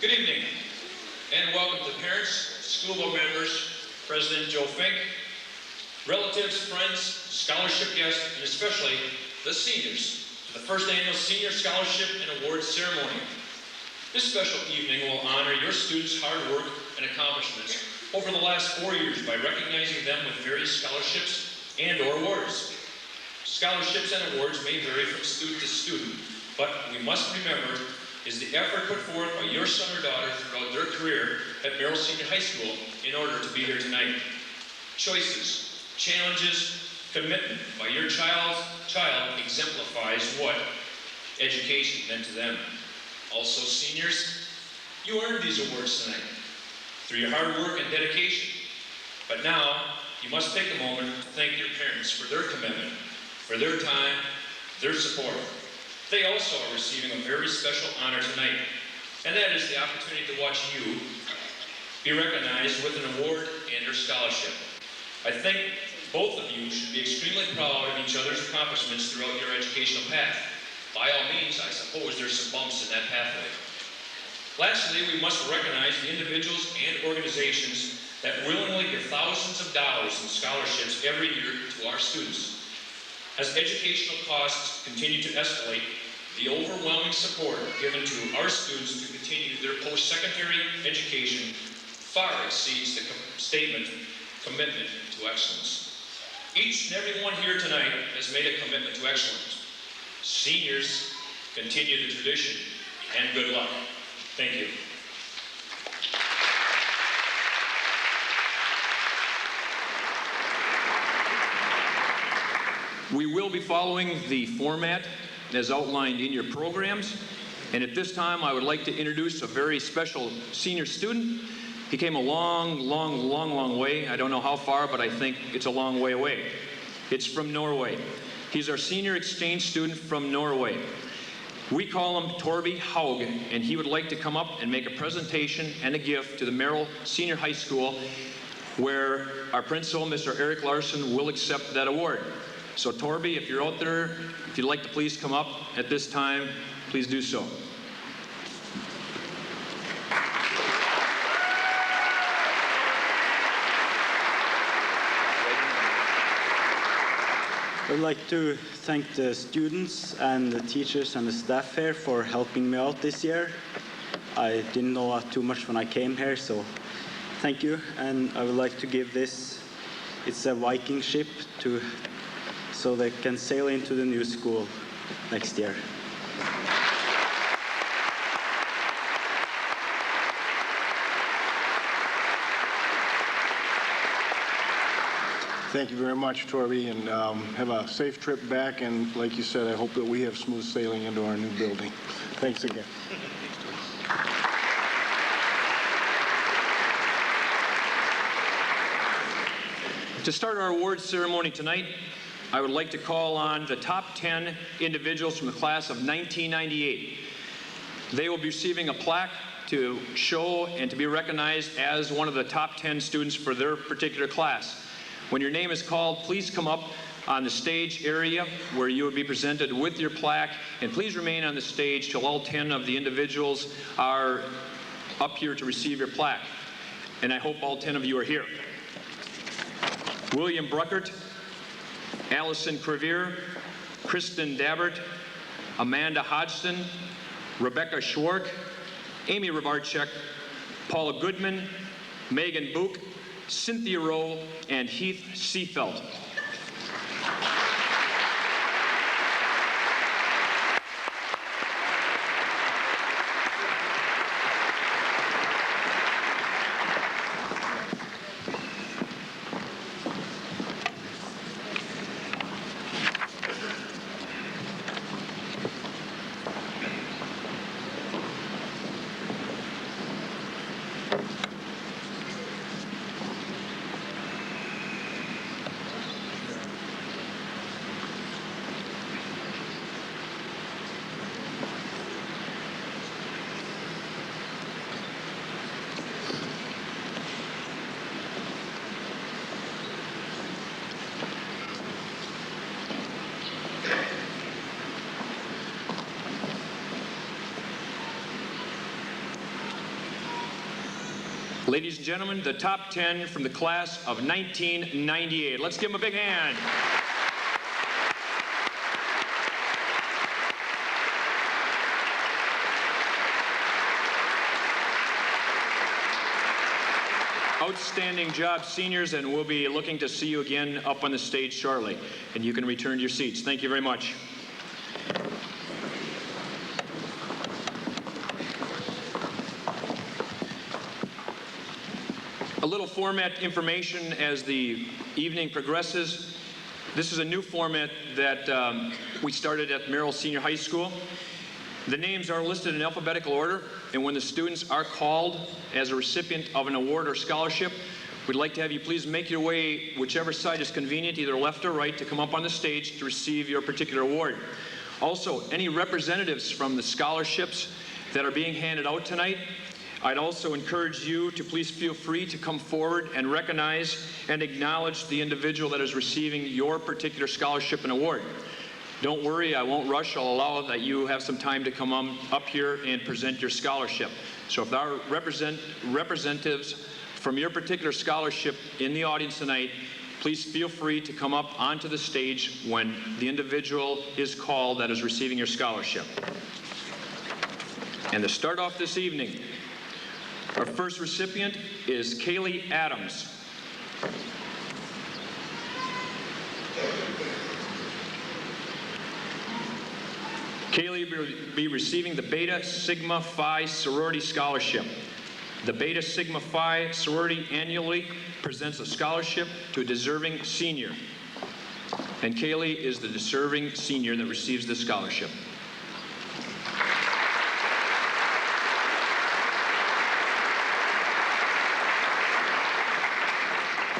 Good evening, and welcome to parents, school board members, President Joe Fink, relatives, friends, scholarship guests, and especially the seniors to the first annual Senior Scholarship and Awards Ceremony. This special evening will honor your students' hard work and accomplishments over the last 4 years by recognizing them with various scholarships and or awards. Scholarships and awards may vary from student to student, but we must remember is the effort put forth by your son or daughter throughout their career at Merrill Senior High School in order to be here tonight. Choices, challenges, commitment by your child exemplifies what education meant to them. Also, seniors, you earned these awards tonight through your hard work and dedication. But now, you must take a moment to thank your parents for their commitment, for their time, their support. They also are receiving a very special honor tonight, and that is the opportunity to watch you be recognized with an award and or scholarship. I think both of you should be extremely proud of each other's accomplishments throughout your educational path. By all means, I suppose there's some bumps in that pathway. Lastly, we must recognize the individuals and organizations that willingly give thousands of dollars in scholarships every year to our students. As educational costs continue to escalate, the overwhelming support given to our students to continue their post-secondary education far exceeds the statement, commitment to excellence. Each and every one here tonight has made a commitment to excellence. Seniors, continue the tradition, and good luck. Thank you. We will be following the format as outlined in your programs. And at this time, I would like to introduce a very special senior student. He came a long way. I don't know how far, but I think it's a long way away. It's from Norway. He's our senior exchange student from Norway. We call him Torby Haug, and he would like to come up and make a presentation and a gift to the Merrill Senior High School, where our principal, Mr. Eric Larson, will accept that award. So Torby, if you're out there, if you'd like to please come up at this time, please do so. I'd like to thank the students and the teachers and the staff here for helping me out this year. I didn't know too much when I came here, so thank you. And I would like to give this, it's a Viking ship so they can sail into the new school next year. Thank you very much, Torby, and have a safe trip back. And like you said, I hope that we have smooth sailing into our new building. Thanks again. To start our awards ceremony tonight, I would like to call on the top 10 individuals from the class of 1998. They will be receiving a plaque to show and to be recognized as one of the top 10 students for their particular class. When your name is called, please come up on the stage area where you will be presented with your plaque, and please remain on the stage till all 10 of the individuals are up here to receive your plaque. And I hope all 10 of you are here. William Bruckert, Allison Crevier, Kristen Dabbert, Amanda Hodgson, Rebecca Schwark, Amy Rabarchek, Paula Goodman, Megan Book, Cynthia Rowe, and Heath Seafelt. Ladies and gentlemen, the top 10 from the class of 1998. Let's give them a big hand. Outstanding job, seniors, and we'll be looking to see you again up on the stage shortly. And you can return to your seats. Thank you very much. A little format information as the evening progresses. This is a new format that we started at Merrill Senior High School. The names are listed in alphabetical order, and when the students are called as a recipient of an award or scholarship, we'd like to have you please make your way whichever side is convenient, either left or right, to come up on the stage to receive your particular award. Also, any representatives from the scholarships that are being handed out tonight, I'd also encourage you to please feel free to come forward and recognize and acknowledge the individual that is receiving your particular scholarship and award. Don't worry, I won't rush. I'll allow that you have some time to come up here and present your scholarship. So if there are representatives from your particular scholarship in the audience tonight, please feel free to come up onto the stage when the individual is called that is receiving your scholarship. And to start off this evening, our first recipient is Kaylee Adams. Kaylee will be receiving the Beta Sigma Phi Sorority Scholarship. The Beta Sigma Phi sorority annually presents a scholarship to a deserving senior. And Kaylee is the deserving senior that receives this scholarship.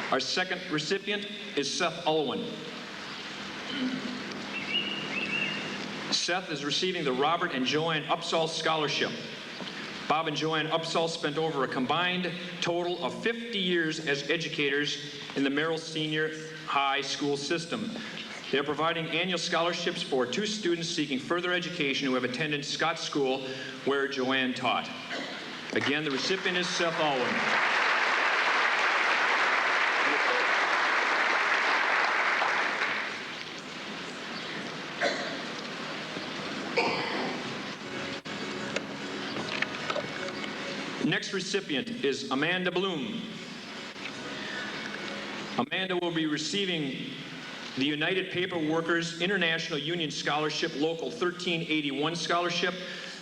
Our second recipient is Seth Ulwin. Seth is receiving the Robert and Joanne Upsall Scholarship. Bob and Joanne Upsall spent over a combined total of 50 years as educators in the Merrill Senior High School system. They are providing annual scholarships for 2 students seeking further education who have attended Scott School, where Joanne taught. Again, the recipient is Seth Ulwin. Next recipient is Amanda Bloom. Amanda will be receiving the United Paper Workers International Union Scholarship Local 1381 Scholarship,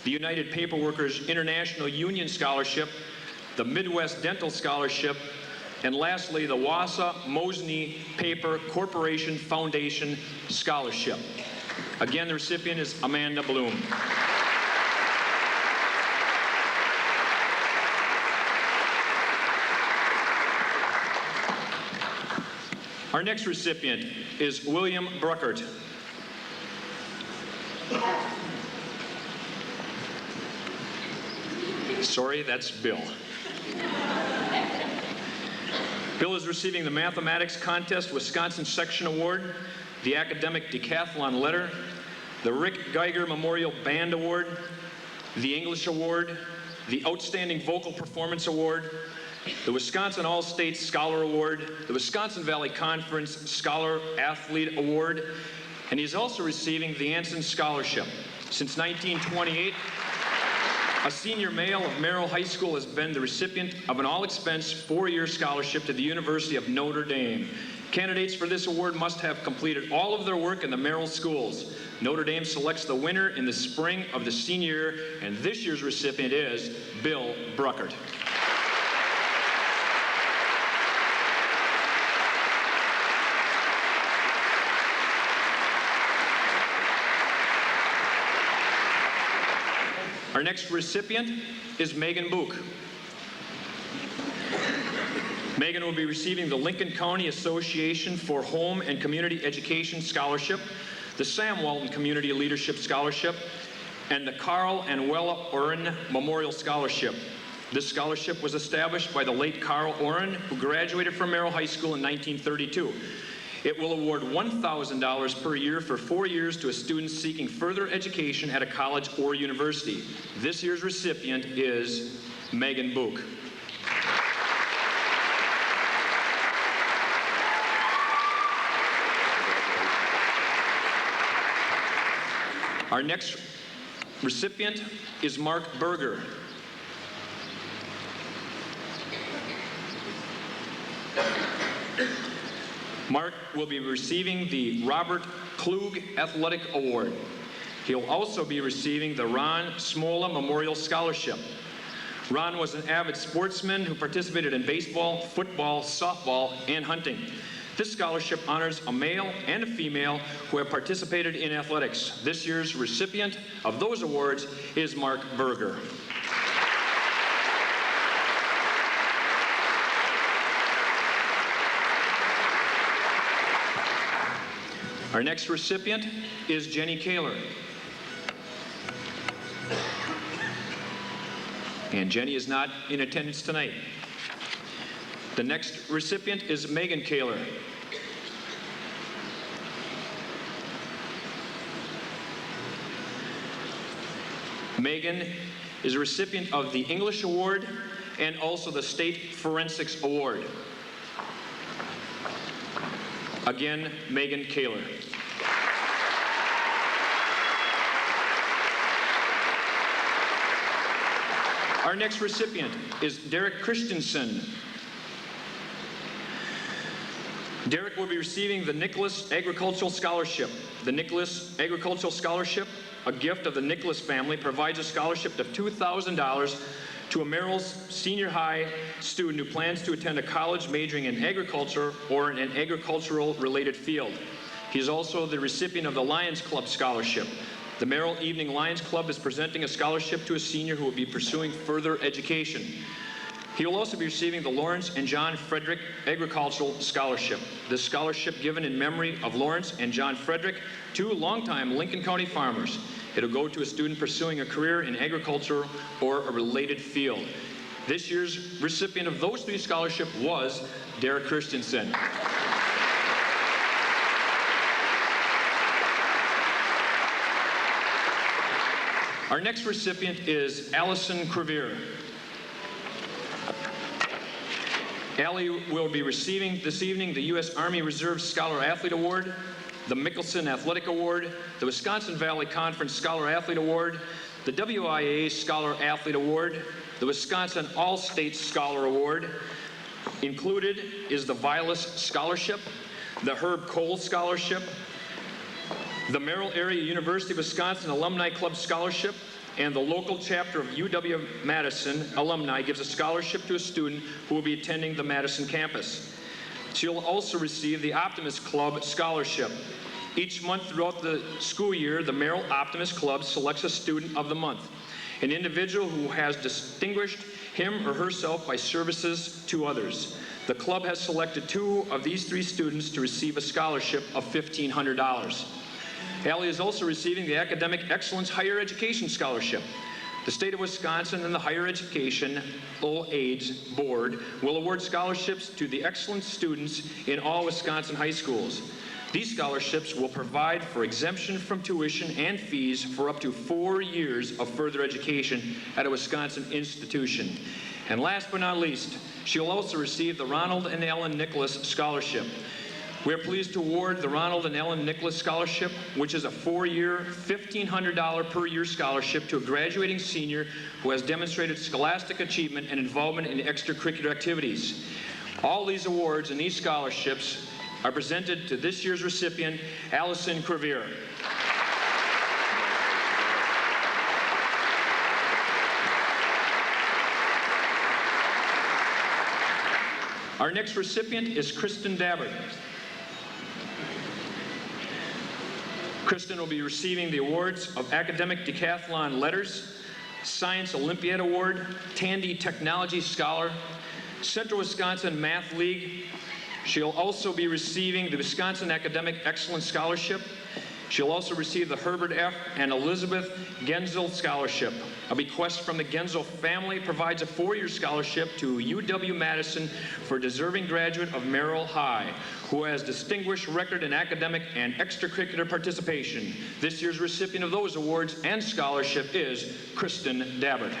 the United Paper Workers International Union Scholarship, the Midwest Dental Scholarship, and lastly, the Wausau Mosney Paper Corporation Foundation Scholarship. Again, the recipient is Amanda Bloom. Our next recipient is William Bruckert. Sorry, that's Bill. Bill is receiving the Mathematics Contest Wisconsin Section Award, the Academic Decathlon Letter, the Rick Geiger Memorial Band Award, the English Award, the Outstanding Vocal Performance Award, the Wisconsin All-State Scholar Award, the Wisconsin Valley Conference Scholar Athlete Award, and he's also receiving the Anson Scholarship. Since 1928, a senior male of Merrill High School has been the recipient of an all-expense 4-year scholarship to the University of Notre Dame. Candidates for this award must have completed all of their work in the Merrill schools. Notre Dame selects the winner in the spring of the senior year, and this year's recipient is Bill Bruckert. Our next recipient is Megan Book. Megan will be receiving the Lincoln County Association for Home and Community Education Scholarship, the Sam Walton Community Leadership Scholarship, and the Carl and Wella Oren Memorial Scholarship. This scholarship was established by the late Carl Oren, who graduated from Merrill High School in 1932. It will award $1,000 per year for 4 years to a student seeking further education at a college or university. This year's recipient is Megan Book. Our next recipient is Mark Berger. Mark will be receiving the Robert Klug Athletic Award. He'll also be receiving the Ron Smola Memorial Scholarship. Ron was an avid sportsman who participated in baseball, football, softball, and hunting. This scholarship honors a male and a female who have participated in athletics. This year's recipient of those awards is Mark Berger. Our next recipient is Jenny Kaler. And Jenny is not in attendance tonight. The next recipient is Megan Kaler. Megan is a recipient of the English Award and also the State Forensics Award. Again, Megan Kaler. Our next recipient is Derek Christensen. Derek will be receiving the Nicholas Agricultural Scholarship. The Nicholas Agricultural Scholarship, a gift of the Nicholas family, provides a scholarship of $2,000 to a Merrill senior high student who plans to attend a college majoring in agriculture or in an agricultural related field. He is also the recipient of the Lions Club Scholarship. The Merrill Evening Lions Club is presenting a scholarship to a senior who will be pursuing further education. He will also be receiving the Lawrence and John Frederick Agricultural Scholarship. This scholarship given in memory of Lawrence and John Frederick, two longtime Lincoln County farmers. It'll go to a student pursuing a career in agriculture or a related field. This year's recipient of those three scholarships was Derek Christensen. Our next recipient is Allison Crevier. Allie will be receiving this evening the U.S. Army Reserve Scholar Athlete Award, the Mickelson Athletic Award, the Wisconsin Valley Conference Scholar Athlete Award, the WIAA Scholar Athlete Award, the Wisconsin All-State Scholar Award. Included is the Vilas Scholarship, the Herb Cole Scholarship, the Merrill Area University of Wisconsin Alumni Club Scholarship, and the local chapter of UW-Madison alumni gives a scholarship to a student who will be attending the Madison campus. She'll also receive the Optimist Club Scholarship. Each month throughout the school year, the Merrill Optimist Club selects a student of the month, an individual who has distinguished him or herself by services to others. The club has selected two of these three students to receive a scholarship of $1,500. Allie is also receiving the Academic Excellence Higher Education Scholarship. The state of Wisconsin and the Higher Education OAIDS Board will award scholarships to the excellent students in all Wisconsin high schools. These scholarships will provide for exemption from tuition and fees for up to 4 years of further education at a Wisconsin institution. And last but not least, she will also receive the Ronald and Ellen Nicholas Scholarship. We are pleased to award the Ronald and Ellen Nicholas Scholarship, which is a 4-year, $1,500 per year scholarship to a graduating senior who has demonstrated scholastic achievement and involvement in extracurricular activities. All these awards and these scholarships are presented to this year's recipient, Allison Crevier. Our next recipient is Kristen Dabbert. Kristen will be receiving the awards of Academic Decathlon Letters, Science Olympiad Award, Tandy Technology Scholar, Central Wisconsin Math League. She'll also be receiving the Wisconsin Academic Excellence Scholarship. She'll also receive the Herbert F. and Elizabeth Genzel Scholarship. A bequest from the Genzel family provides a 4-year scholarship to UW-Madison for a deserving graduate of Merrill High who has distinguished record in academic and extracurricular participation. This year's recipient of those awards and scholarship is Kristen Dabbert.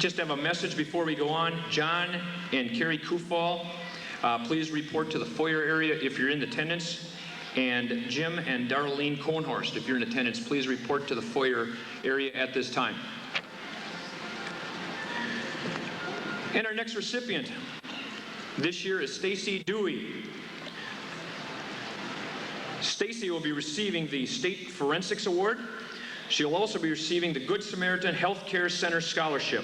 Just have a message before we go on. John and Carrie Kufal, please report to the foyer area if you're in attendance. And Jim and Darlene Cohnhorst, if you're in attendance, please report to the foyer area at this time. And our next recipient this year is Stacy Dewey. Stacy will be receiving the State Forensics Award. She'll also be receiving the Good Samaritan Health Care Center Scholarship.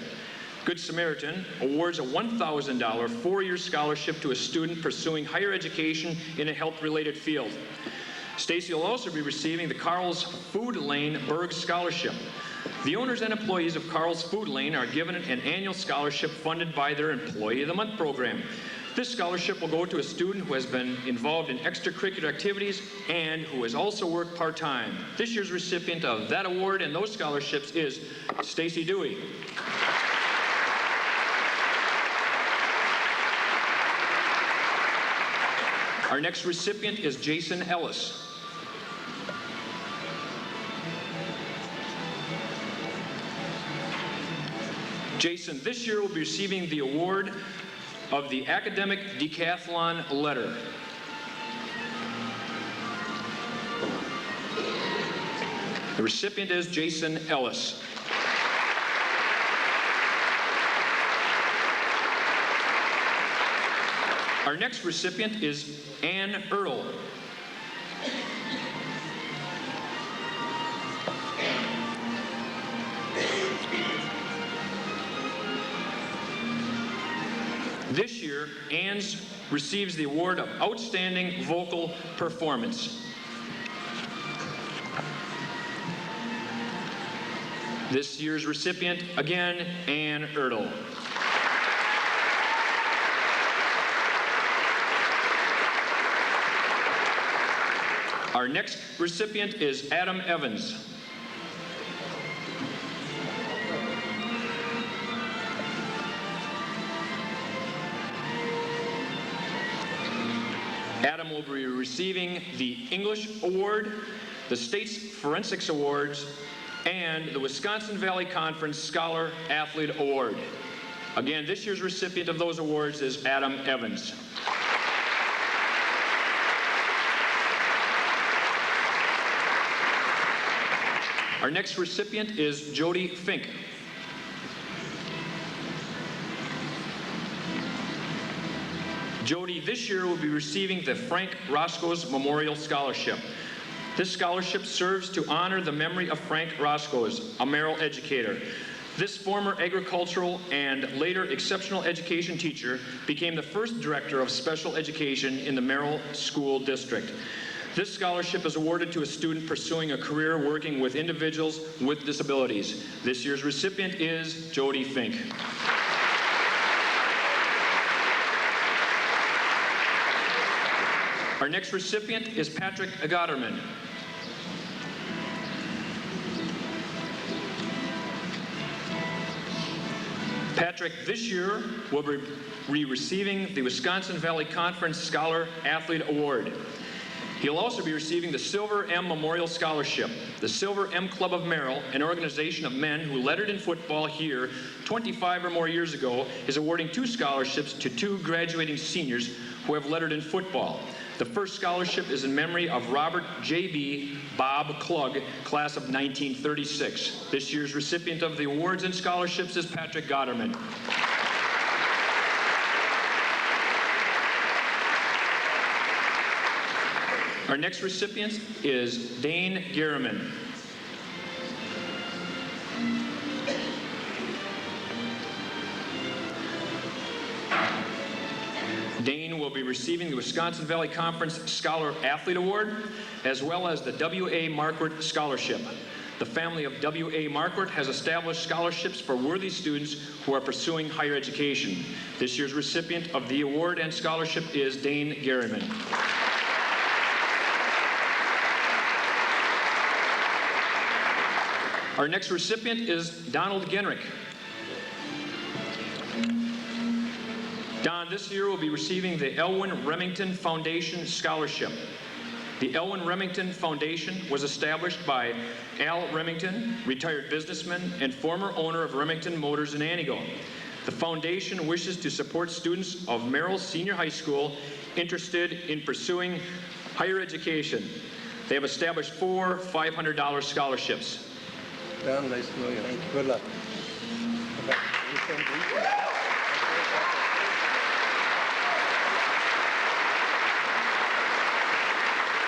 Good Samaritan awards a $1,000 four-year scholarship to a student pursuing higher education in a health-related field. Stacy will also be receiving the Carl's Food Lane Berg Scholarship. The owners and employees of Carl's Food Lane are given an annual scholarship funded by their Employee of the Month program. This scholarship will go to a student who has been involved in extracurricular activities and who has also worked part-time. This year's recipient of that award and those scholarships is Stacy Dewey. Our next recipient is Jason Ellis. Jason this year will be receiving the award of the Academic Decathlon Letter. The recipient is Jason Ellis. Our next recipient is Ann Earl. This year, Ann receives the award of Outstanding Vocal Performance. This year's recipient, again, Ann Ertl. Our next recipient is Adam Evans. Adam will be receiving the English Award, the State's Forensics Awards, and the Wisconsin Valley Conference Scholar Athlete Award. Again, this year's recipient of those awards is Adam Evans. Our next recipient is Jody Fink. Jody this year will be receiving the Frank Roscoe's Memorial Scholarship. This scholarship serves to honor the memory of Frank Roscoe's, a Merrill educator. This former agricultural and later exceptional education teacher became the first director of special education in the Merrill School District. This scholarship is awarded to a student pursuing a career working with individuals with disabilities. This year's recipient is Jody Fink. Our next recipient is Patrick Agatterman. Patrick this year will be receiving the Wisconsin Valley Conference Scholar Athlete Award. He'll also be receiving the Silver M Memorial Scholarship. The Silver M Club of Merrill, an organization of men who lettered in football here 25 or more years ago, is awarding 2 scholarships to 2 graduating seniors who have lettered in football. The first scholarship is in memory of Robert J.B. Bob Klug, class of 1936. This year's recipient of the awards and scholarships is Patrick Gotterman. Our next recipient is Dane Garriman. Dane will be receiving the Wisconsin Valley Conference Scholar Athlete Award, as well as the W.A. Marquardt Scholarship. The family of W.A. Marquardt has established scholarships for worthy students who are pursuing higher education. This year's recipient of the award and scholarship is Dane Garriman. Our next recipient is Donald Genrick. Don this year will be receiving the Elwyn Remington Foundation Scholarship. The Elwin Remington Foundation was established by Al Remington, retired businessman and former owner of Remington Motors in Antigo. The foundation wishes to support students of Merrill Senior High School interested in pursuing higher education. They have established 4 $500 scholarships. Don, nice to know you. Good luck.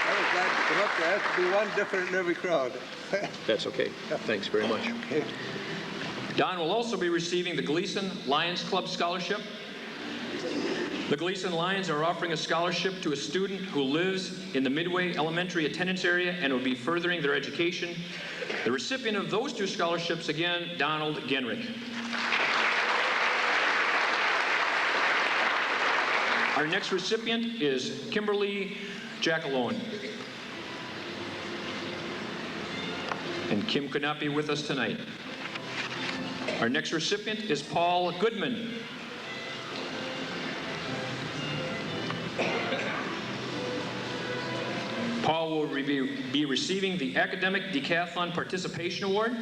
I was glad to come up. There has to be one different in every crowd. That's okay. Thanks very much. Okay. Don will also be receiving the Gleason Lions Club Scholarship. The Gleason Lions are offering a scholarship to a student who lives in the Midway Elementary attendance area and will be furthering their education. The recipient of those 2 scholarships, again, Donald Genrick. Our next recipient is Kimberly Jackalone. And Kim could not be with us tonight. Our next recipient is Paul Goodman. Paul will be receiving the Academic Decathlon Participation Award.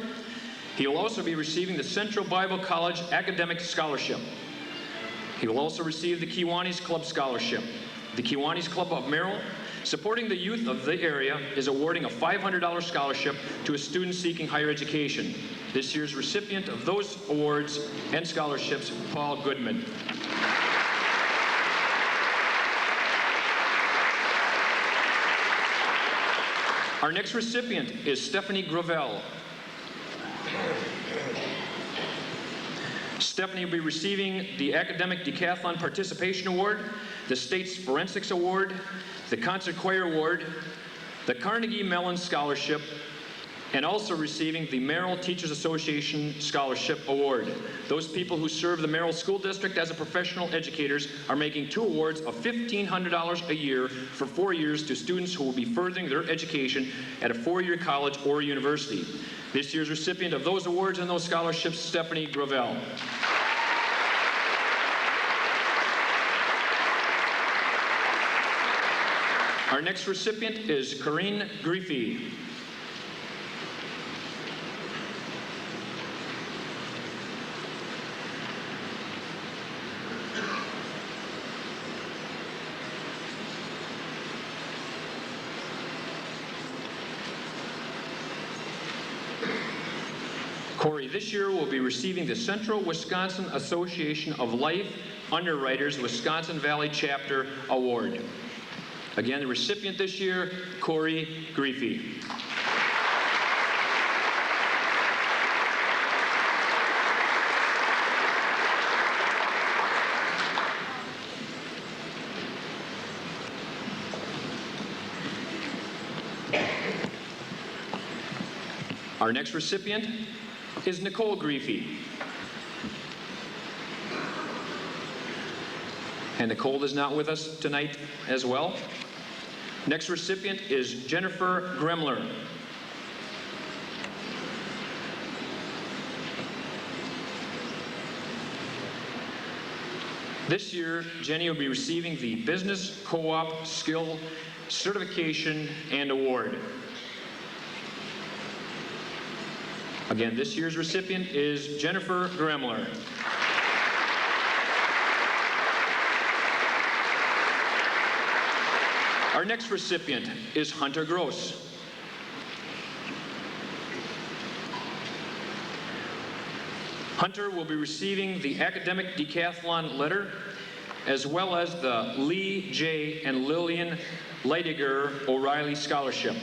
He will also be receiving the Central Bible College Academic Scholarship. He will also receive the Kiwanis Club Scholarship. The Kiwanis Club of Merrill, supporting the youth of the area, is awarding a $500 scholarship to a student seeking higher education. This year's recipient of those awards and scholarships, Paul Goodman. Our next recipient is Stephanie Gravel. Stephanie will be receiving the Academic Decathlon Participation Award, the State's Forensics Award, the Concert Choir Award, the Carnegie Mellon Scholarship, and also receiving the Merrill Teachers Association Scholarship Award. Those people who serve the Merrill School District as a professional educators are making 2 awards of $1,500 a year for 4 years to students who will be furthering their education at a 4-year college or university. This year's recipient of those awards and those scholarships, Stephanie Gravel. Our next recipient is Corinne Griffey. Corey this year will be receiving the Central Wisconsin Association of Life Underwriters Wisconsin Valley Chapter Award. Again, the recipient this year, Corey Griffey. Our next recipient is Nicole Griffey. And Nicole is not with us tonight as well. Next recipient is Jennifer Gremler. This year, Jenny will be receiving the Business Co-op Skill Certification and Award. Again, this year's recipient is Jennifer Gremler. Our next recipient is Hunter Gross. Hunter will be receiving the Academic Decathlon Letter, as well as the Lee J. and Lillian Leidiger O'Reilly Scholarship.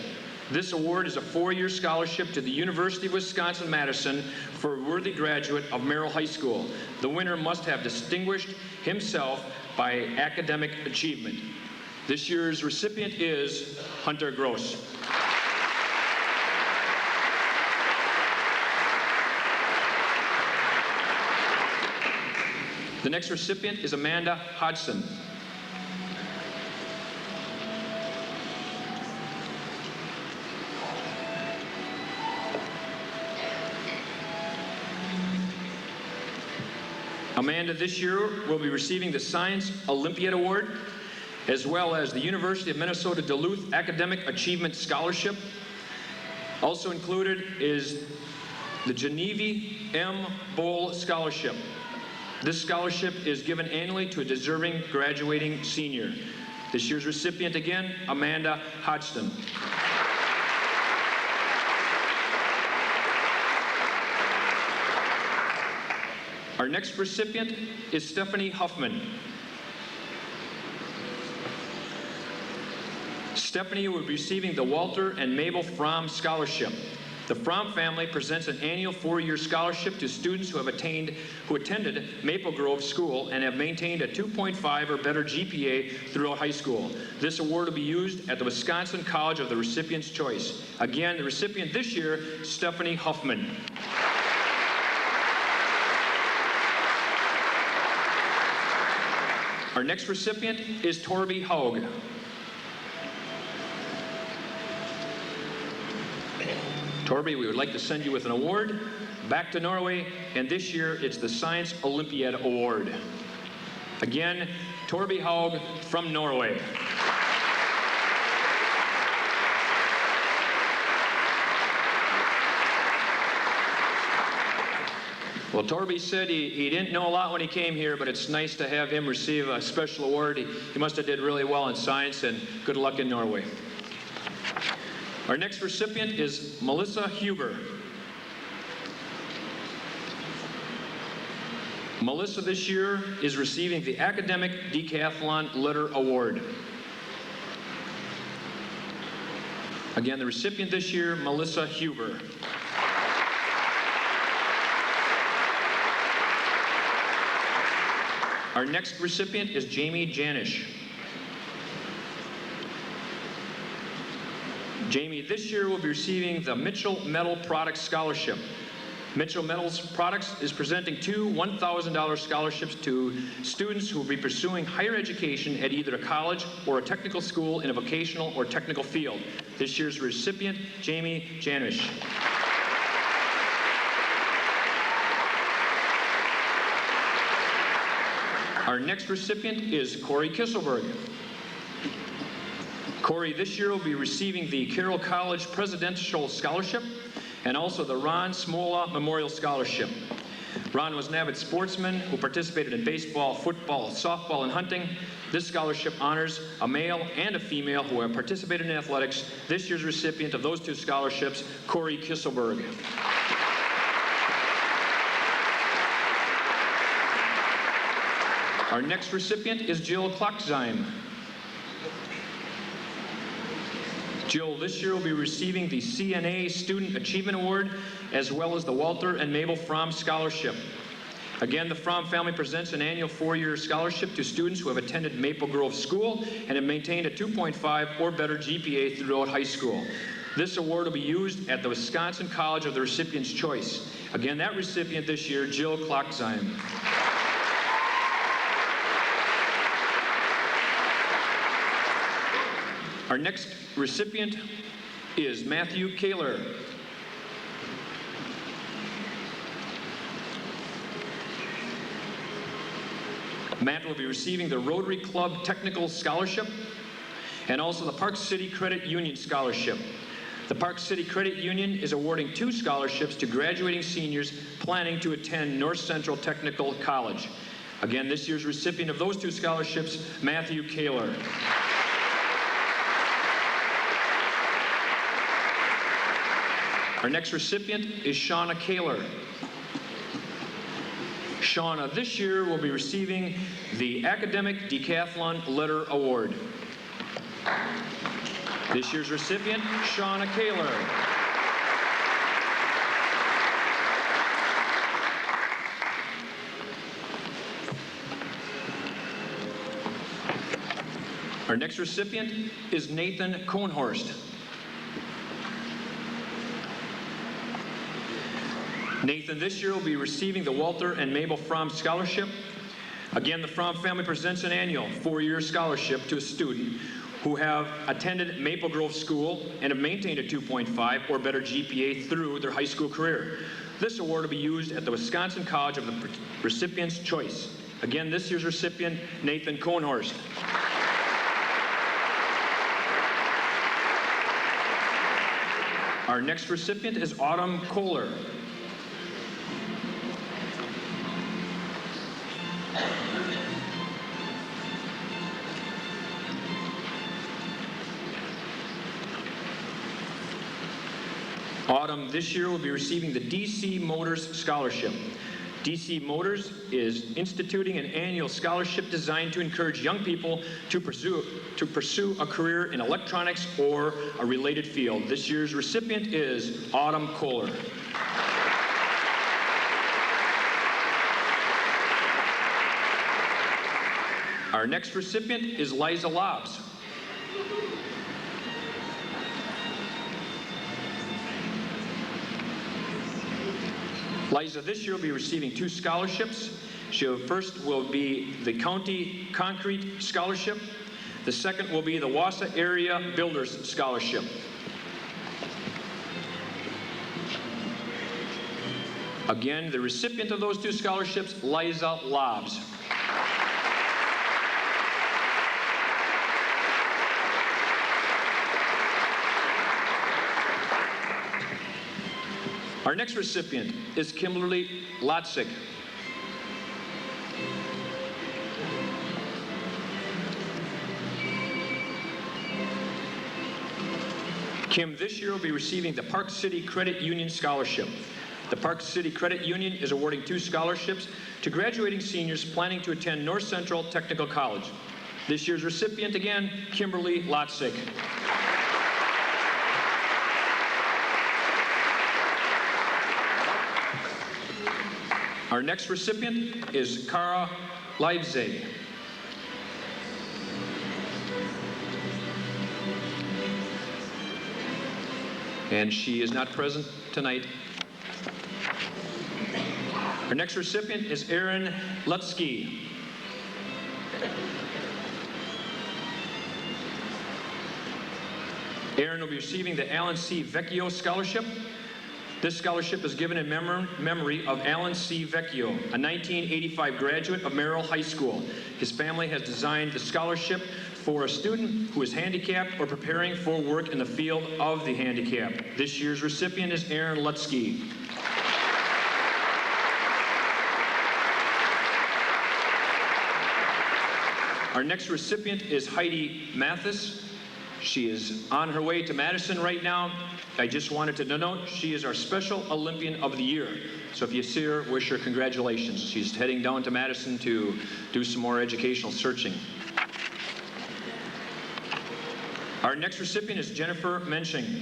This award is a 4-year scholarship to the University of Wisconsin-Madison for a worthy graduate of Merrill High School. The winner must have distinguished himself by academic achievement. This year's recipient is Hunter Gross. The next recipient is Amanda Hodgson. Amanda this year will be receiving the Science Olympiad Award, as well as the University of Minnesota Duluth Academic Achievement Scholarship. Also included is the Genevieve M. Bowl Scholarship. This scholarship is given annually to a deserving graduating senior. This year's recipient again, Amanda Hodgson. Our next recipient is Stephanie Huffman. Stephanie will be receiving the Walter and Mabel Fromm Scholarship. The Fromm family presents an annual 4-year scholarship to students who attended Maple Grove School and have maintained a 2.5 or better GPA throughout high school. This award will be used at the Wisconsin College of the recipient's choice. Again, the recipient this year, Stephanie Huffman. Our next recipient is Torby Haug. Torby, we would like to send you with an award back to Norway, and this year it's the Science Olympiad Award. Again, Torby Haug from Norway. Well, Torby said he didn't know a lot when he came here, but it's nice to have him receive a special award. He must have did really well in science, and good luck in Norway. Our next recipient is Melissa Huber. Melissa this year is receiving the Academic Decathlon Letter Award. Again, the recipient this year, Melissa Huber. Our next recipient is Jamie Janish. Jamie this year will be receiving the Mitchell Metal Products Scholarship. Mitchell Metals Products is presenting two $1,000 scholarships to students who will be pursuing higher education at either a college or a technical school in a vocational or technical field. This year's recipient, Jamie Janish. Our next recipient is Corey Kisselberg. Corey this year will be receiving the Carroll College Presidential Scholarship and also the Ron Smola Memorial Scholarship. Ron was an avid sportsman who participated in baseball, football, softball, and hunting. This scholarship honors a male and a female who have participated in athletics. This year's recipient of those two scholarships, Corey Kisselberg. Our next recipient is Jill Klockzheim. Jill this year will be receiving the CNA Student Achievement Award as well as the Walter and Mabel Fromm Scholarship. Again, the Fromm family presents an annual 4-year scholarship to students who have attended Maple Grove School and have maintained a 2.5 or better GPA throughout high school. This award will be used at the Wisconsin College of the recipient's choice. Again, that recipient this year, Jill Klockzheim. Our next recipient is Matthew Kaler. Matt will be receiving the Rotary Club Technical Scholarship and also the Park City Credit Union Scholarship. The Park City Credit Union is awarding 2 scholarships to graduating seniors planning to attend North Central Technical College. Again, this year's recipient of those 2 scholarships, Matthew Kaler. Our next recipient is Shauna Kaler. Shauna this year will be receiving the Academic Decathlon Letter Award. This year's recipient, Shauna Kaler. Our next recipient is Nathan Kohnhorst. Nathan this year will be receiving the Walter and Mabel Fromm Scholarship. Again, the Fromm family presents an annual 4-year scholarship to a student who have attended Maple Grove School and have maintained a 2.5 or better GPA through their high school career. This award will be used at the Wisconsin College of the recipient's choice. Again, this year's recipient, Nathan Kohnhorst. Our next recipient is Autumn Kohler. Autumn this year will be receiving the DC Motors Scholarship. DC Motors is instituting an annual scholarship designed to encourage young people to pursue a career in electronics or a related field. This year's recipient is Autumn Kohler. Our next recipient is Liza Lobbs. Liza this year will be receiving 2 scholarships. First will be the County Concrete Scholarship. The second will be the Wausau Area Builders Scholarship. Again, the recipient of those 2 scholarships, Liza Lobbs. Our next recipient is Kimberly Lotzig. Kim this year will be receiving the Park City Credit Union Scholarship. The Park City Credit Union is awarding 2 scholarships to graduating seniors planning to attend North Central Technical College. This year's recipient, again, Kimberly Lotzig. Our next recipient is Kara Leibzig. And she is not present tonight. Our next recipient is Aaron Lutsky. Aaron will be receiving the Alan C. Vecchio Scholarship. This scholarship is given in memory of Alan C. Vecchio, a 1985 graduate of Merrill High School. His family has designed the scholarship for a student who is handicapped or preparing for work in the field of the handicapped. This year's recipient is Aaron Lutsky. Our next recipient is Heidi Mathis. She is on her way to Madison right now. I just wanted to note she is our Special Olympian of the Year. So if you see her, wish her congratulations. She's heading down to Madison to do some more educational searching. Our next recipient is Jennifer Mensching.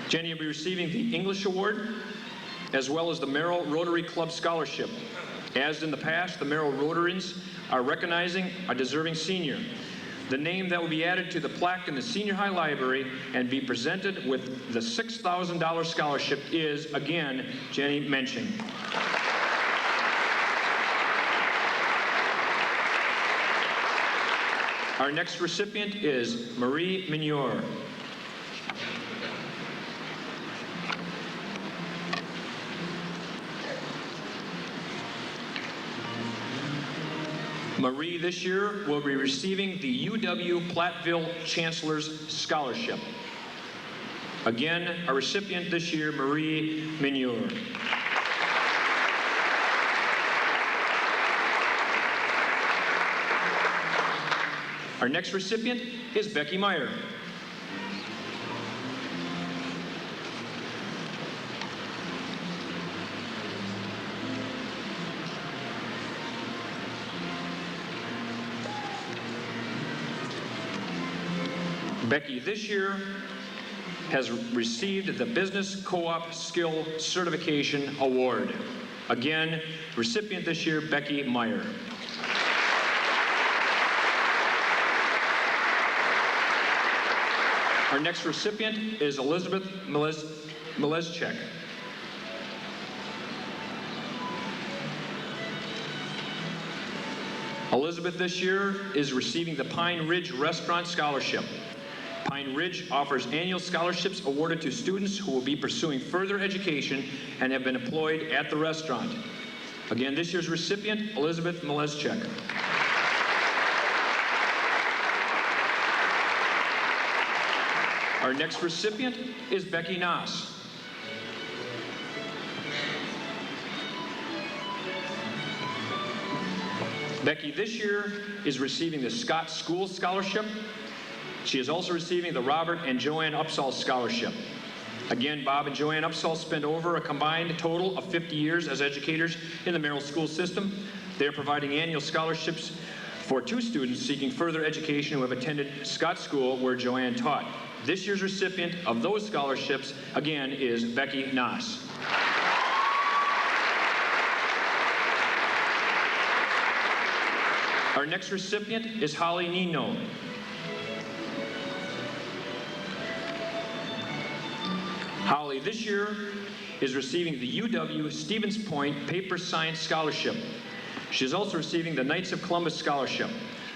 Jenny will be receiving the English Award as well as the Merrill Rotary Club Scholarship. As in the past, the Merrill Rotarians are recognizing a deserving senior. The name that will be added to the plaque in the Senior High Library and be presented with the $6,000 scholarship is, again, Jenny Mensching. Our next recipient is Marie Mignor. Marie this year will be receiving the UW Platteville Chancellor's Scholarship. Again, our recipient this year, Marie Mignor. Our next recipient is Becky Meyer. Becky this year has received the Business Co-op Skill Certification Award. Again, recipient this year, Becky Meyer. Our next recipient is Elizabeth Mileszczak. Elizabeth this year is receiving the Pine Ridge Restaurant Scholarship. Pine Ridge offers annual scholarships awarded to students who will be pursuing further education and have been employed at the restaurant. Again, this year's recipient, Elizabeth Mileszczak. . Our next recipient is Becky Noss. Becky this year is receiving the Scott School Scholarship. She is also receiving the Robert and Joanne Upsall Scholarship. Again, Bob and Joanne Upsall spent over a combined total of 50 years as educators in the Merrill school system. They are providing annual scholarships for 2 students seeking further education who have attended Scott School where Joanne taught. This year's recipient of those scholarships, again, is Becky Noss. Our next recipient is Holly Nino. Holly this year is receiving the UW Stevens Point Paper Science Scholarship. She is also receiving the Knights of Columbus Scholarship.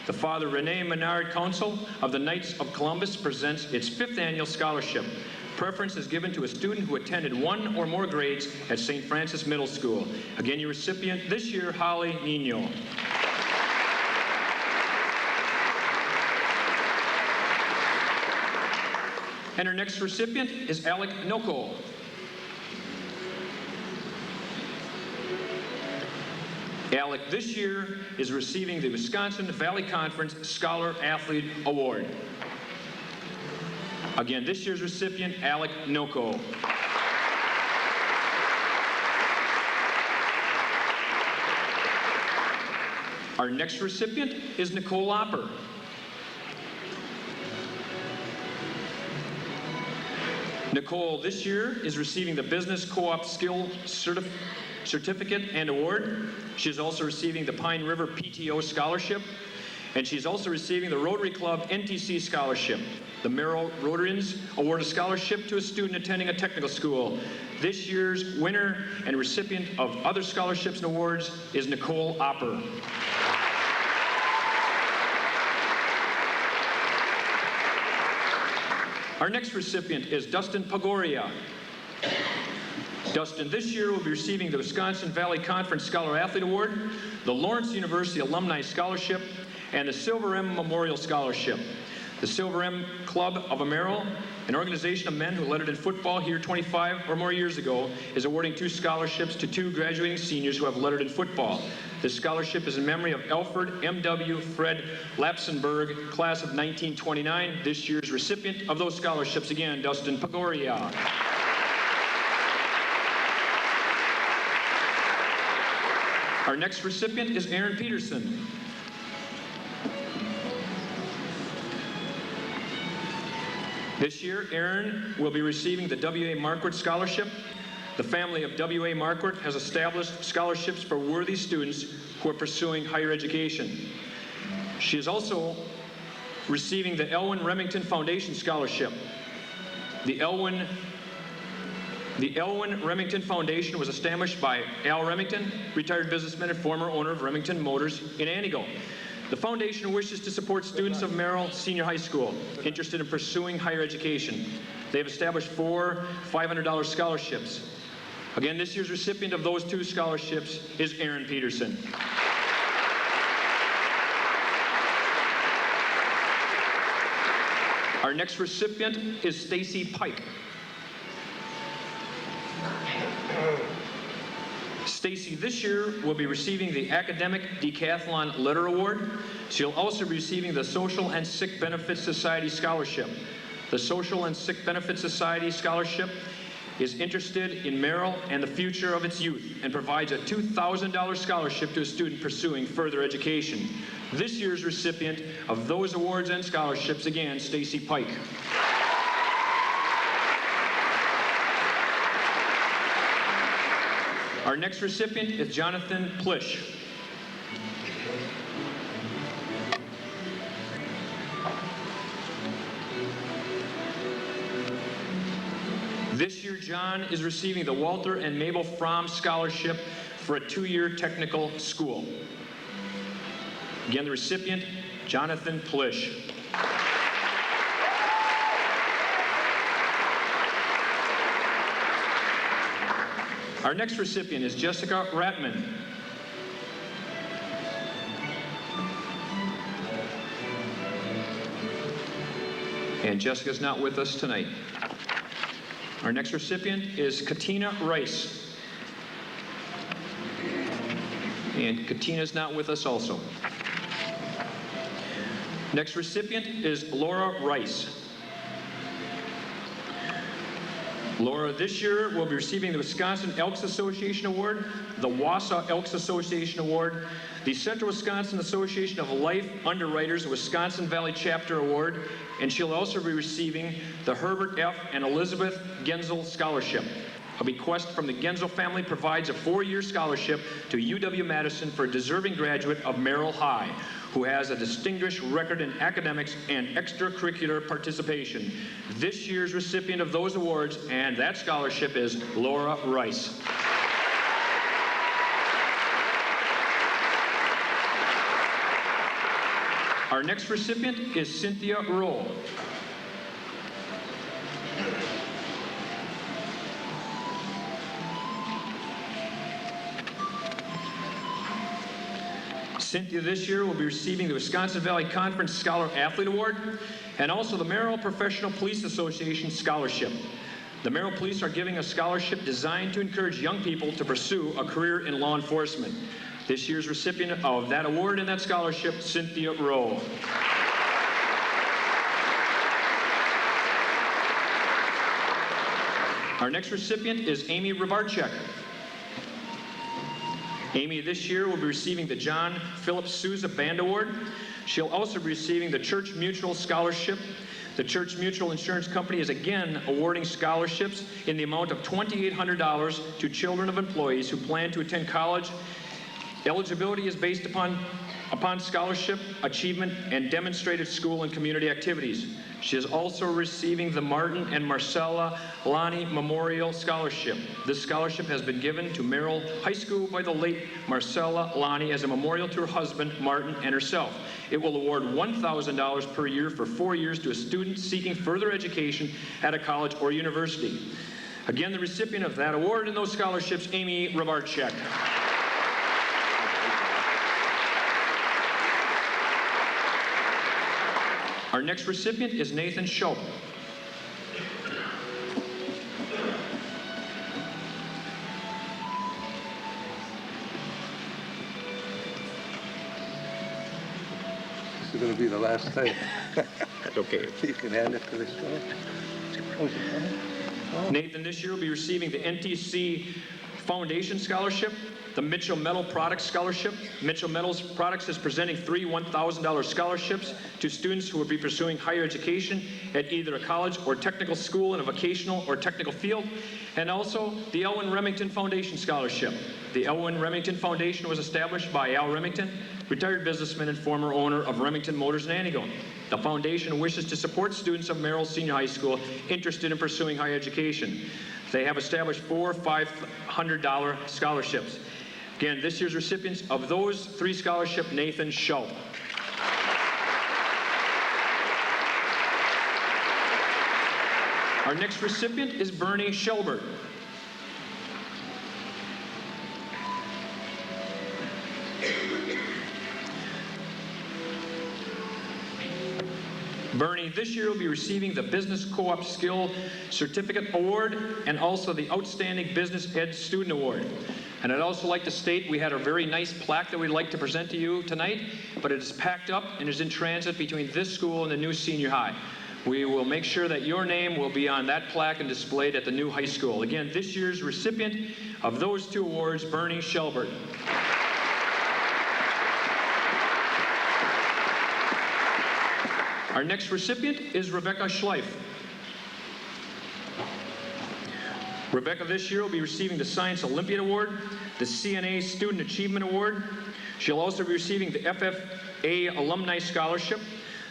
The Father Rene Menard Council of the Knights of Columbus presents its 5th annual scholarship. Preference is given to a student who attended 1 or more grades at St. Francis Middle School. Again, your recipient this year, Holly Nino. And our next recipient is Alec Noko. Alec this year is receiving the Wisconsin Valley Conference Scholar Athlete Award. Again, this year's recipient, Alec Noko. Our next recipient is Nicole Opper. Nicole this year is receiving the Business Co-op Skill Certificate and Award. She is also receiving the Pine River PTO Scholarship, and she's also receiving the Rotary Club NTC Scholarship. The Merrill Rotarians award a scholarship to a student attending a technical school. This year's winner and recipient of other scholarships and awards is Nicole Opper. Our next recipient is Dustin Pagoria. Dustin this year will be receiving the Wisconsin Valley Conference Scholar Athlete Award, the Lawrence University Alumni Scholarship, and the Silver M Memorial Scholarship. The Silver M Club of Merrill, an organization of men who lettered in football here 25 or more years ago, is awarding 2 scholarships to 2 graduating seniors who have lettered in football. This scholarship is in memory of Alfred M.W. Fred Lapsenberg, class of 1929. This year's recipient of those scholarships, again, Dustin Pagoria. Our next recipient is Aaron Peterson. This year, Aaron will be receiving the W.A. Marquardt Scholarship. The family of W.A. Marquardt has established scholarships for worthy students who are pursuing higher education. She is also receiving the Elwin Remington Foundation Scholarship. The Elwin Remington Foundation was established by Al Remington, retired businessman and former owner of Remington Motors in Antigo. The foundation wishes to support students of Merrill Senior High School interested in pursuing higher education. They have established 4 $500 scholarships. Again, this year's recipient of those 2 scholarships is Aaron Peterson. Our next recipient is Stacy Pike. Stacy this year will be receiving the Academic Decathlon Letter Award. She'll also be receiving the Social and Sick Benefits Society Scholarship. The Social and Sick Benefits Society Scholarship is interested in Merrill and the future of its youth and provides a $2,000 scholarship to a student pursuing further education. This year's recipient of those awards and scholarships, again, Stacy Pike. Our next recipient is Jonathan Plish. This year, John is receiving the Walter and Mabel Fromm Scholarship for a 2-year technical school. Again, the recipient, Jonathan Plish. Our next recipient is Jessica Ratman. And Jessica's not with us tonight. Our next recipient is Katina Rice. And Katina's not with us also. Next recipient is Laura Rice. Laura this year will be receiving the Wisconsin Elks Association Award, the Wausau Elks Association Award, the Central Wisconsin Association of Life Underwriters Wisconsin Valley Chapter Award, and she'll also be receiving the Herbert F. and Elizabeth Genzel Scholarship. A bequest from the Genzel family provides a 4-year scholarship to UW-Madison for a deserving graduate of Merrill High, who has a distinguished record in academics and extracurricular participation. This year's recipient of those awards and that scholarship is Laura Rice. Our next recipient is Cynthia Roll. Cynthia this year will be receiving the Wisconsin Valley Conference Scholar Athlete Award and also the Merrill Professional Police Association Scholarship. The Merrill Police are giving a scholarship designed to encourage young people to pursue a career in law enforcement. This year's recipient of that award and that scholarship, Cynthia Rowe. Our next recipient is Amy Rabarchek. Amy this year will be receiving the John Philip Sousa Band Award. She'll also be receiving the Church Mutual Scholarship. The Church Mutual Insurance Company is again awarding scholarships in the amount of $2,800 to children of employees who plan to attend college. Eligibility is based upon scholarship, achievement, and demonstrated school and community activities. She is also receiving the Martin and Marcella Lonnie Memorial Scholarship. This scholarship has been given to Merrill High School by the late Marcella Lonnie as a memorial to her husband, Martin, and herself. It will award $1,000 per year for 4 years to a student seeking further education at a college or university. Again, the recipient of that award and those scholarships, Amy Rabarchek. Our next recipient is Nathan Schulp. This is going to be the last time. Okay. You can hand it to this one. Nathan this year will be receiving the NTC Foundation Scholarship, the Mitchell Metal Products Scholarship. Mitchell Metals Products is presenting 3 $1,000 scholarships to students who will be pursuing higher education at either a college or technical school in a vocational or technical field, and also the Elwin Remington Foundation Scholarship. The Elwin Remington Foundation was established by Al Remington, retired businessman and former owner of Remington Motors in Antigo. The foundation wishes to support students of Merrill Senior High School interested in pursuing higher education. They have established 4 $500 scholarships. Again, this year's recipients of those 3 scholarships, Nathan Schulp. Our next recipient is Bernie Shelbert. Bernie this year will be receiving the Business Co-op Skill Certificate Award and also the Outstanding Business Ed Student Award. And I'd also like to state we had a very nice plaque that we'd like to present to you tonight, but it is packed up and is in transit between this school and the new senior high. We will make sure that your name will be on that plaque and displayed at the new high school. Again, this year's recipient of those 2 awards, Bernie Shelbert. Our next recipient is Rebecca Schleif. Rebecca this year will be receiving the Science Olympiad Award, the CNA Student Achievement Award. She'll also be receiving the FFA Alumni Scholarship.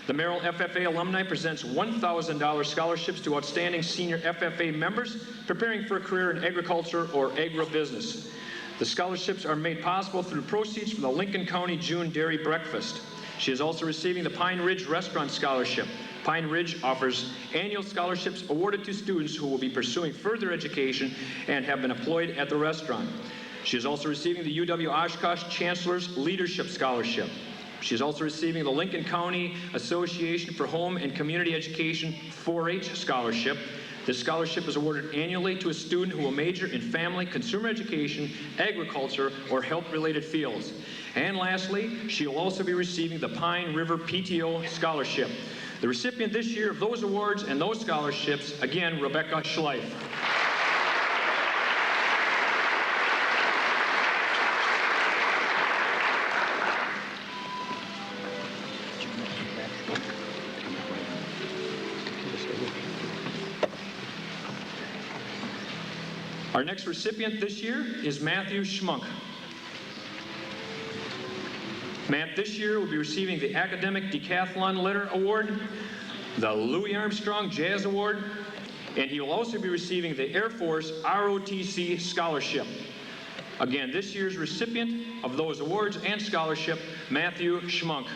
The Merrill FFA Alumni presents $1,000 scholarships to outstanding senior FFA members preparing for a career in agriculture or agribusiness. The scholarships are made possible through proceeds from the Lincoln County June Dairy Breakfast. She is also receiving the Pine Ridge Restaurant Scholarship. Pine Ridge offers annual scholarships awarded to students who will be pursuing further education and have been employed at the restaurant. She is also receiving the UW Oshkosh Chancellor's Leadership Scholarship. She is also receiving the Lincoln County Association for Home and Community Education 4-H Scholarship. This scholarship is awarded annually to a student who will major in family, consumer education, agriculture, or health-related fields. And lastly, she will also be receiving the Pine River PTO Scholarship. The recipient this year of those awards and those scholarships, again, Rebecca Schleif. Our next recipient this year is Matthew Schmunk. Matt this year will be receiving the Academic Decathlon Letter Award, the Louis Armstrong Jazz Award, and he will also be receiving the Air Force ROTC Scholarship. Again, this year's recipient of those awards and scholarship, Matthew Schmunk.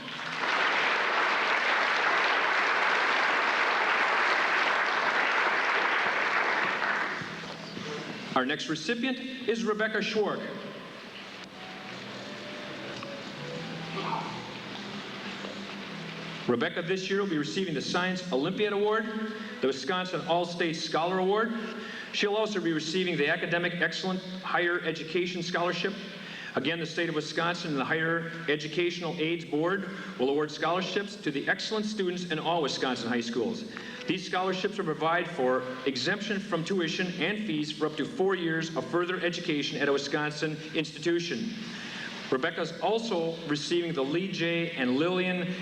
Our next recipient is Rebecca Schwark. Rebecca this year will be receiving the Science Olympiad Award, the Wisconsin All-State Scholar Award. She'll also be receiving the Academic Excellent Higher Education Scholarship. Again, the state of Wisconsin and the Higher Educational Aids Board will award scholarships to the excellent students in all Wisconsin high schools. These scholarships will provide for exemption from tuition and fees for up to 4 years of further education at a Wisconsin institution. Rebecca is also receiving the Lee J. and Lillian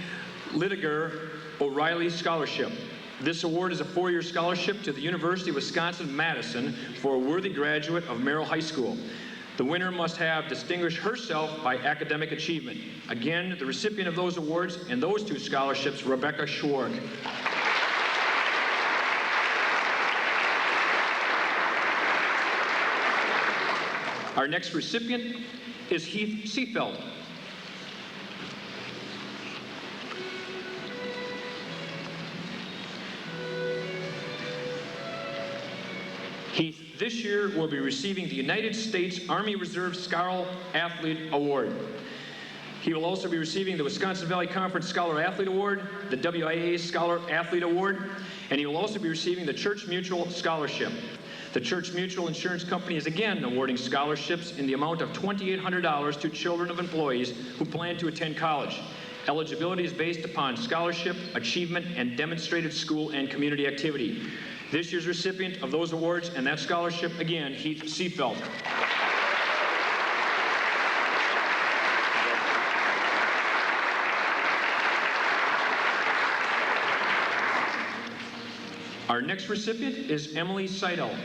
Lidiger O'Reilly Scholarship. This award is a 4-year scholarship to the University of Wisconsin-Madison for a worthy graduate of Merrill High School. The winner must have distinguished herself by academic achievement. Again, the recipient of those awards and those 2 scholarships, Rebecca Schwark. Our next recipient is Heath Seefeld. Heath this year will be receiving the United States Army Reserve Scholar Athlete Award. He will also be receiving the Wisconsin Valley Conference Scholar Athlete Award, the WIA Scholar Athlete Award, and he will also be receiving the Church Mutual Scholarship. The Church Mutual Insurance Company is again awarding scholarships in the amount of $2,800 to children of employees who plan to attend college. Eligibility is based upon scholarship, achievement, and demonstrated school and community activity. This year's recipient of those awards and that scholarship, again, Heath Seefeld. Our next recipient is Emily Seidel.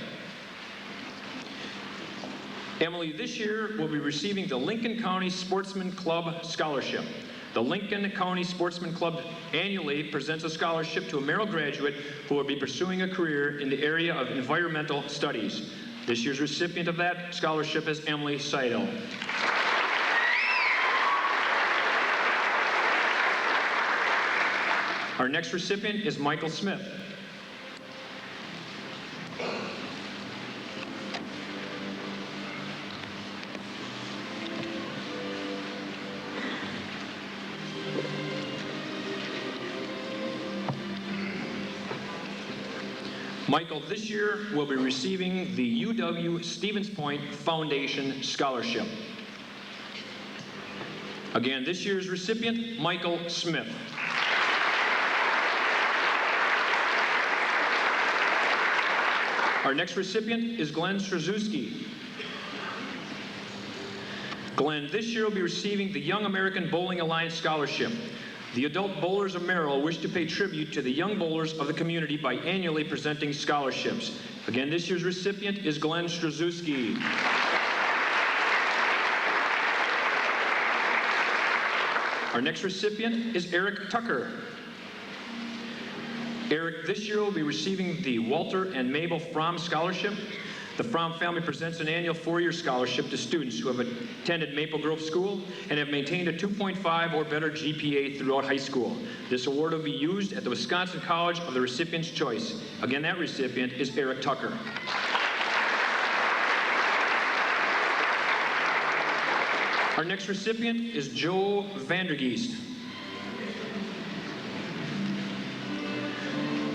Emily this year will be receiving the Lincoln County Sportsman Club Scholarship. The Lincoln County Sportsman Club annually presents a scholarship to a Merrill graduate who will be pursuing a career in the area of environmental studies. This year's recipient of that scholarship is Emily Seidel. Our next recipient is Michael Smith. Michael this year will be receiving the UW Stevens Point Foundation Scholarship. Again, this year's recipient, Michael Smith. Our next recipient is Glenn Strzezuski. Glenn this year will be receiving the Young American Bowling Alliance Scholarship. The adult bowlers of Merrill wish to pay tribute to the young bowlers of the community by annually presenting scholarships. Again, this year's recipient is Glenn Strzezuski. Our next recipient is Eric Tucker. Eric this year will be receiving the Walter and Mabel Fromm Scholarship. The Fromm family presents an annual 4-year scholarship to students who have attended Maple Grove School and have maintained a 2.5 or better GPA throughout high school. This award will be used at the Wisconsin College of the recipient's choice. Again, that recipient is Eric Tucker. Our next recipient is Joe Vandergeest.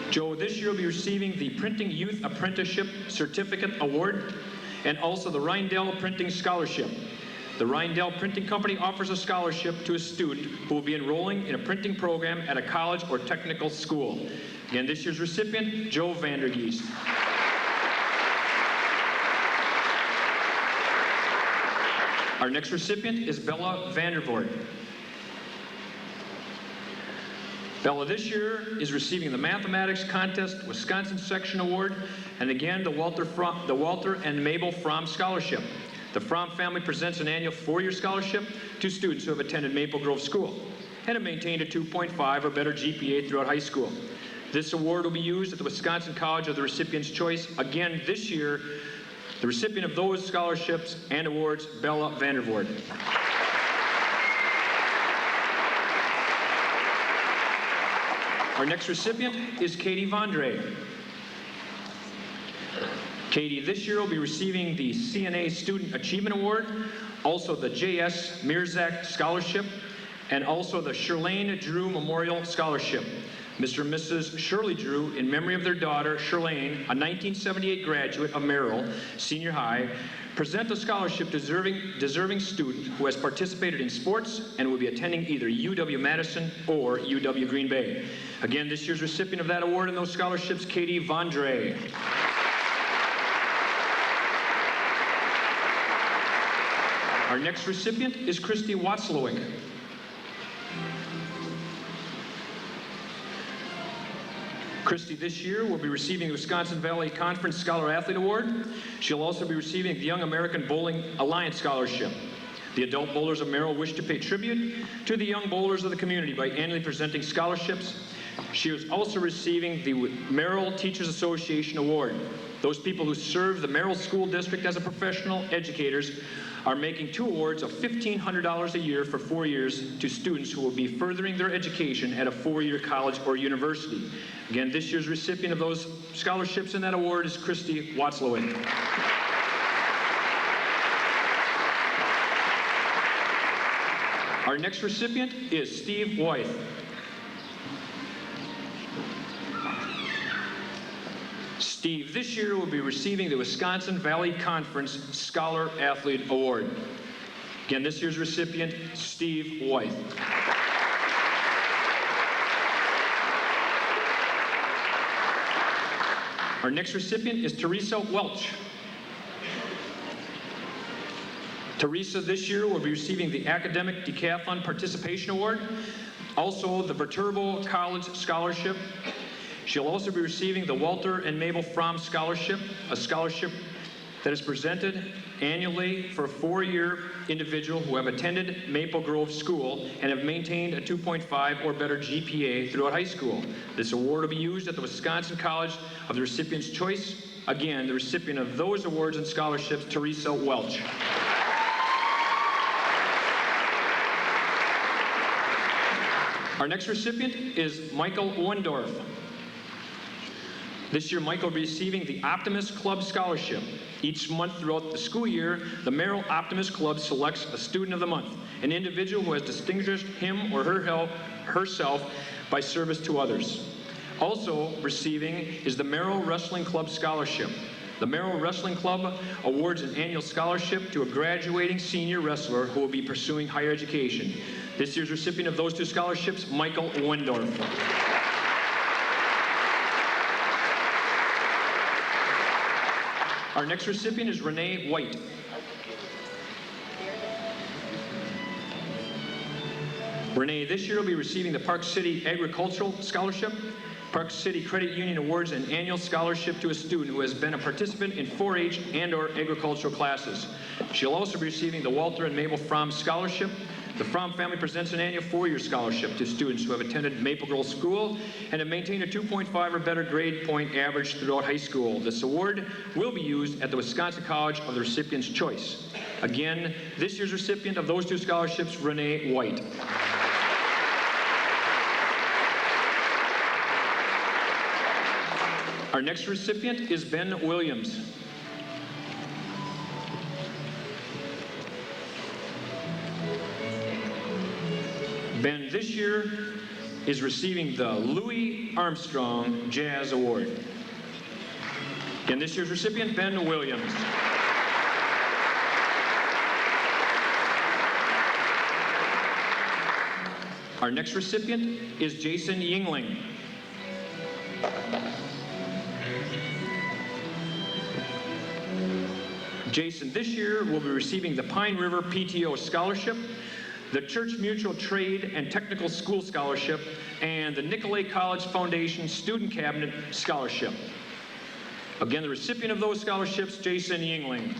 Joe this year will be receiving the Printing Youth Apprenticeship Certificate Award and also the Rindell Printing Scholarship. The Rindell Printing Company offers a scholarship to a student who will be enrolling in a printing program at a college or technical school. Again, this year's recipient, Joe Vandergeest. Our next recipient is Bella Vandervoort. Bella this year is receiving the Mathematics Contest Wisconsin Section Award and again the Walter and Mabel Fromm Scholarship. The Fromm family presents an annual 4-year scholarship to students who have attended Maple Grove School and have maintained a 2.5 or better GPA throughout high school. This award will be used at the Wisconsin College of the recipient's choice. Again, this year, the recipient of those scholarships and awards, Bella Vandervoort. Our next recipient is Katie Vondre. Katie this year will be receiving the CNA Student Achievement Award, also the J.S. Mirzak Scholarship, and also the Shirlane Drew Memorial Scholarship. Mr. and Mrs. Shirley Drew, in memory of their daughter, Shirlane, a 1978 graduate of Merrill Senior High, present a scholarship to deserving student who has participated in sports and will be attending either UW-Madison or UW-Green Bay. Again, this year's recipient of that award and those scholarships, Katie Vondre. Our next recipient is Christy Watzlawick. Christy this year will be receiving the Wisconsin Valley Conference Scholar Athlete Award. She'll also be receiving the Young American Bowling Alliance Scholarship. The adult bowlers of Merrill wish to pay tribute to the young bowlers of the community by annually presenting scholarships. She is also receiving the Merrill Teachers Association Award. Those people who serve the Merrill School District as a professional educators are making 2 awards of $1,500 a year for 4 years to students who will be furthering their education at a 4-year college or university. Again, this year's recipient of those scholarships and that award is Christy Watzlawick. Our next recipient is Steve Wythe. Steve this year will be receiving the Wisconsin Valley Conference Scholar Athlete Award. Again, this year's recipient, Steve Wythe. Our next recipient is Teresa Welch. Teresa this year will be receiving the Academic Decathlon Participation Award, also the Viterbo College Scholarship. She'll also be receiving the Walter and Mabel Fromm Scholarship, a scholarship that is presented annually for a 4-year individual who have attended Maple Grove School and have maintained a 2.5 or better GPA throughout high school. This award will be used at the Wisconsin College of the recipient's choice. Again, the recipient of those awards and scholarships, Teresa Welch. Our next recipient is Michael Wendorf. This year, Michael will be receiving the Optimist Club Scholarship. Each month throughout the school year, the Merrill Optimist Club selects a student of the month, an individual who has distinguished him or herself by service to others. Also receiving is the Merrill Wrestling Club Scholarship. The Merrill Wrestling Club awards an annual scholarship to a graduating senior wrestler who will be pursuing higher education. This year's recipient of those 2 scholarships, Michael Wendorf. Our next recipient is Renee White. Renee this year will be receiving the Park City Agricultural Scholarship. Park City Credit Union awards an annual scholarship to a student who has been a participant in 4-H and/or agricultural classes. She'll also be receiving the Walter and Mabel Fromm Scholarship. The Fromm family presents an annual 4-year scholarship to students who have attended Maple Grove School and have maintained a 2.5 or better grade point average throughout high school. This award will be used at the Wisconsin College of the recipient's choice. Again, this year's recipient of those 2 scholarships, Renee White. Our next recipient is Ben Williams. Ben this year is receiving the Louis Armstrong Jazz Award. Again, this year's recipient, Ben Williams. Our next recipient is Jason Yingling. Jason this year will be receiving the Pine River PTO Scholarship, the Church Mutual Trade and Technical School Scholarship, and the Nicolet College Foundation Student Cabinet Scholarship. Again, the recipient of those scholarships, Jason Yingling.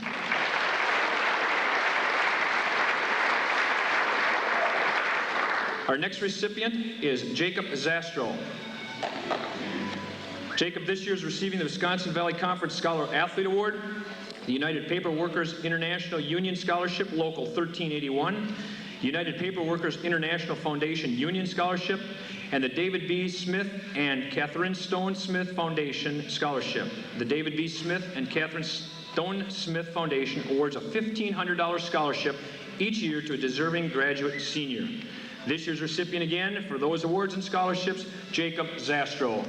Our next recipient is Jacob Zastro. Jacob this year is receiving the Wisconsin Valley Conference Scholar Athlete Award, the United Paper Workers International Union Scholarship Local 1381, United Paper Workers International Foundation Union Scholarship, and the David B. Smith and Catherine Stone Smith Foundation Scholarship. The David B. Smith and Catherine Stone Smith Foundation awards a $1,500 scholarship each year to a deserving graduate senior. This year's recipient again for those awards and scholarships, Jacob Zastro.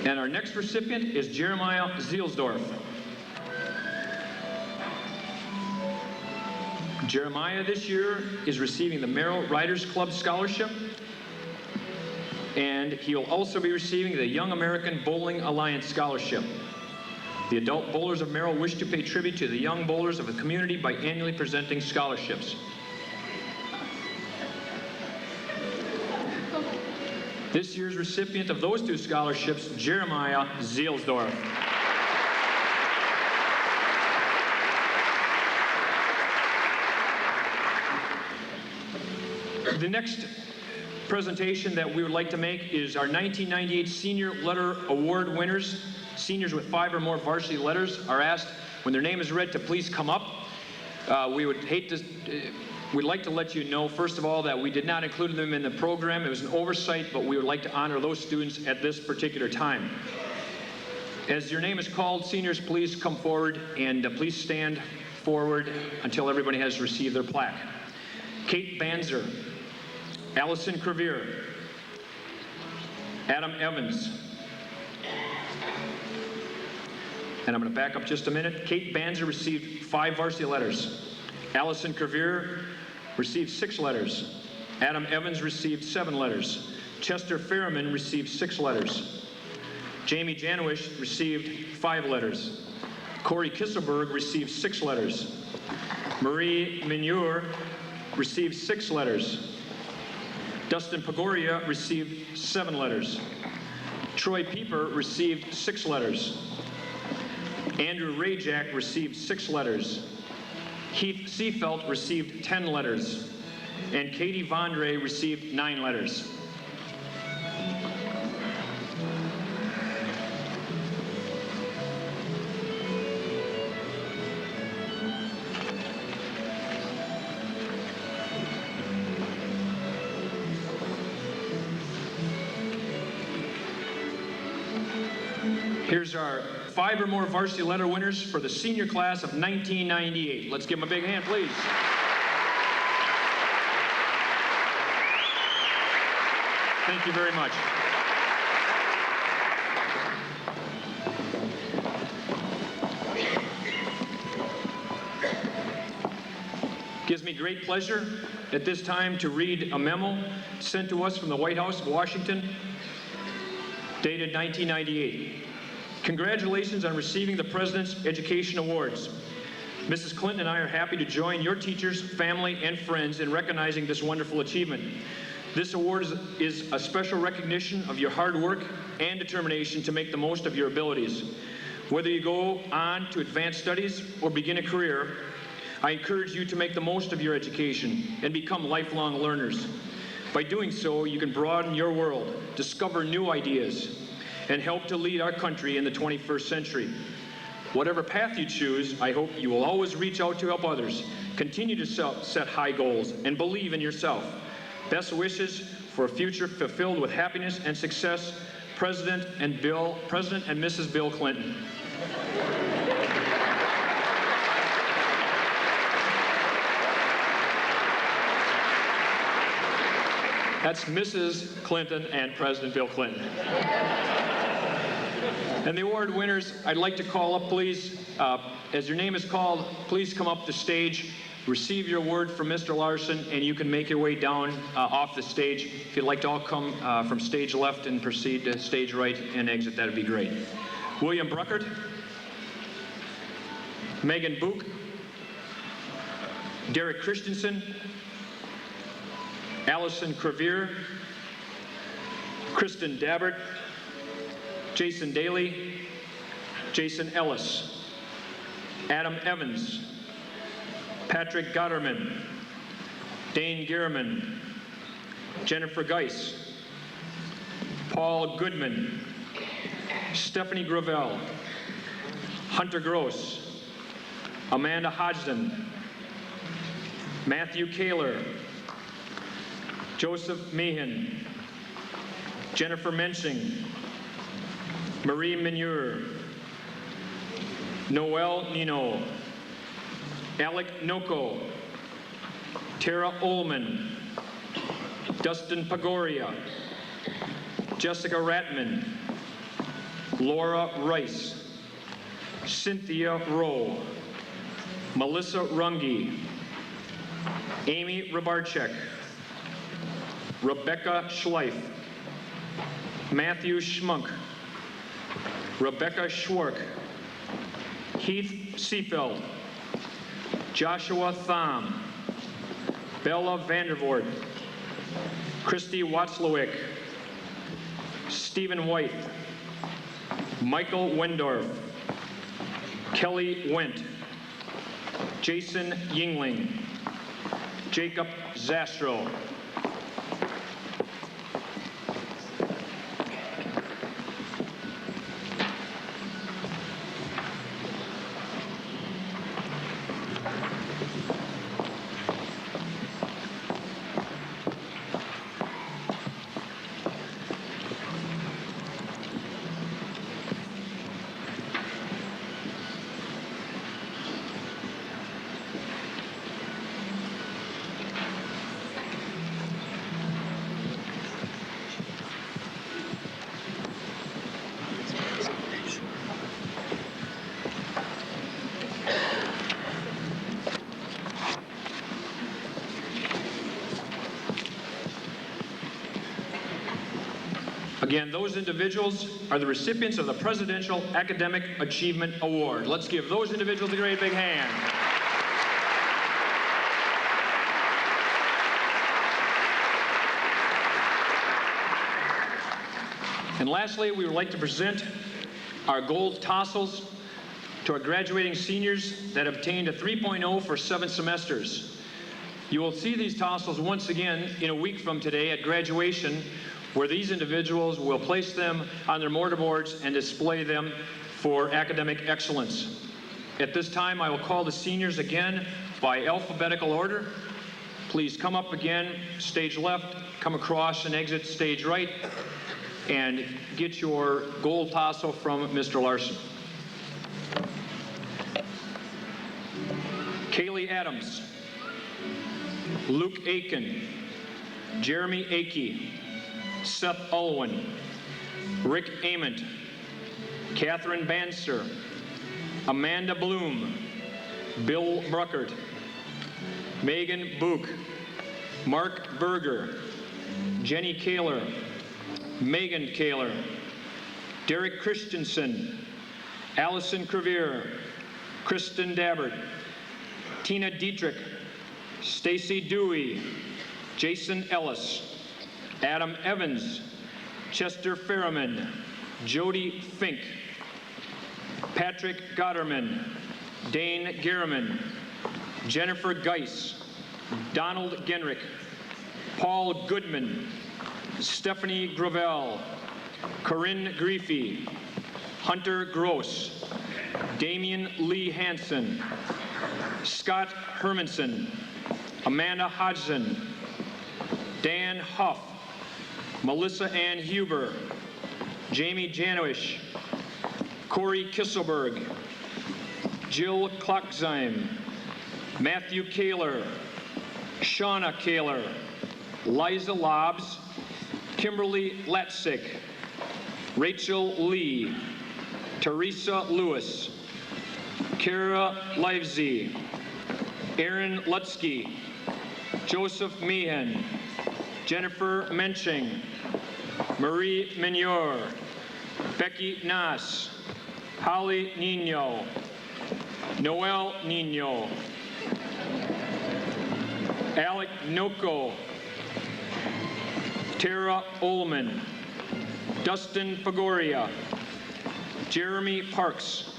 And our next recipient is Jeremiah Zielsdorf. Jeremiah this year is receiving the Merrill Riders Club Scholarship, and he will also be receiving the Young American Bowling Alliance Scholarship. The adult bowlers of Merrill wish to pay tribute to the young bowlers of the community by annually presenting scholarships. This year's recipient of those two scholarships, Jeremiah Zielsdorf. The next presentation that we would like to make is our 1998 Senior Letter Award winners. Seniors with 5 or more varsity letters are asked, when their name is read, to please come up. We'd like to let you know, first of all, that we did not include them in the program. It was an oversight, but we would like to honor those students at this particular time. As your name is called, seniors, please come forward, and please stand forward until everybody has received their plaque. Kate Banzer, Allison Crevier, Adam Evans, and I'm going to back up just a minute. Kate Banzer received 5 varsity letters. Allison Crevier received 6 letters. Adam Evans received 7 letters. Chester Ferriman received 6 letters. Jamie Janowish received 5 letters. Corey Kisselberg received 6 letters. Marie Minure received 6 letters. Dustin Pagoria received 7 letters. Troy Pieper received 6 letters. Andrew Rajak received 6 letters. Keith Seafelt received 10 letters. And Katie Vondre received 9 letters. Here's our 5 or more varsity letter winners for the senior class of 1998. Let's give them a big hand, please. Thank you very much. Gives me great pleasure at this time to read a memo sent to us from the White House of Washington, dated 1998. Congratulations on receiving the President's Education Awards. Mrs. Clinton and I are happy to join your teachers, family, and friends in recognizing this wonderful achievement. This award is a special recognition of your hard work and determination to make the most of your abilities. Whether you go on to advanced studies or begin a career, I encourage you to make the most of your education and become lifelong learners. By doing so, you can broaden your world, discover new ideas, and help to lead our country in the 21st century. Whatever path you choose, I hope you will always reach out to help others, continue to set high goals, and believe in yourself. Best wishes for a future fulfilled with happiness and success, President and Mrs. Bill Clinton. That's Mrs. Clinton and President Bill Clinton. And the award winners, I'd like to call up, please. As your name is called, please come up the stage, receive your award from Mr. Larson, and you can make your way down off the stage. If you'd like to all come from stage left and proceed to stage right and exit, that'd be great. William Bruckert, Megan Book, Derek Christensen, Allison Crevier, Kristen Dabbert, Jason Daly, Jason Ellis, Adam Evans, Patrick Gotterman, Dane Gehrman, Jennifer Geis, Paul Goodman, Stephanie Gravel, Hunter Gross, Amanda Hodgson, Matthew Kaler, Joseph Meehan, Jennifer Mensching, Marie Menure, Noel Nino, Alec Noko, Tara Ullman, Dustin Pagoria, Jessica Ratman, Laura Rice, Cynthia Rowe, Melissa Runge, Amy Rabarchek, Rebecca Schleif, Matthew Schmunk, Rebecca Schwark, Heath Seefeld, Joshua Thom, Bella Vandervoort, Christy Watzlawick, Stephen White, Michael Wendorf, Kelly Wendt, Jason Yingling, Jacob Zastro. Again, those individuals are the recipients of the Presidential Academic Achievement Award. Let's give those individuals a great big hand. And lastly, we would like to present our gold tassels to our graduating seniors that obtained a 3.0 for 7 semesters. You will see these tassels once again in a week from today at graduation, where these individuals will place them on their mortarboards and display them for academic excellence. At this time, I will call the seniors again by alphabetical order. Please come up again, stage left, come across and exit stage right, and get your gold tassel from Mr. Larson. Kaylee Adams, Luke Aiken, Jeremy Akey, Seth Ulwin, Rick Ament, Catherine Banster, Amanda Bloom, Bill Bruckert, Megan Book, Mark Berger, Jenny Kaler, Megan Kaler, Derek Christensen, Allison Crevier, Kristen Dabbert, Tina Dietrich, Stacy Dewey, Jason Ellis, Adam Evans, Chester Ferriman, Jody Fink, Patrick Gotterman, Dane Gehrman, Jennifer Geis, Donald Genrick, Paul Goodman, Stephanie Gravel, Corinne Griefey, Hunter Gross, Damian Lee Hansen, Scott Hermanson, Amanda Hodgson, Dan Huff, Melissa Ann Huber, Jamie Janowish, Corey Kisselberg, Jill Klockzheim, Matthew Kaler, Shauna Kaler, Liza Lobbs, Kimberly Letzik, Rachel Lee, Teresa Lewis, Kara Livesey, Aaron Lutsky, Joseph Meehan, Jennifer Menching, Marie Mignor, Becky Nass, Holly Nino, Noel Nino, Alec Noko, Tara Ullman, Dustin Pagoria, Jeremy Parks,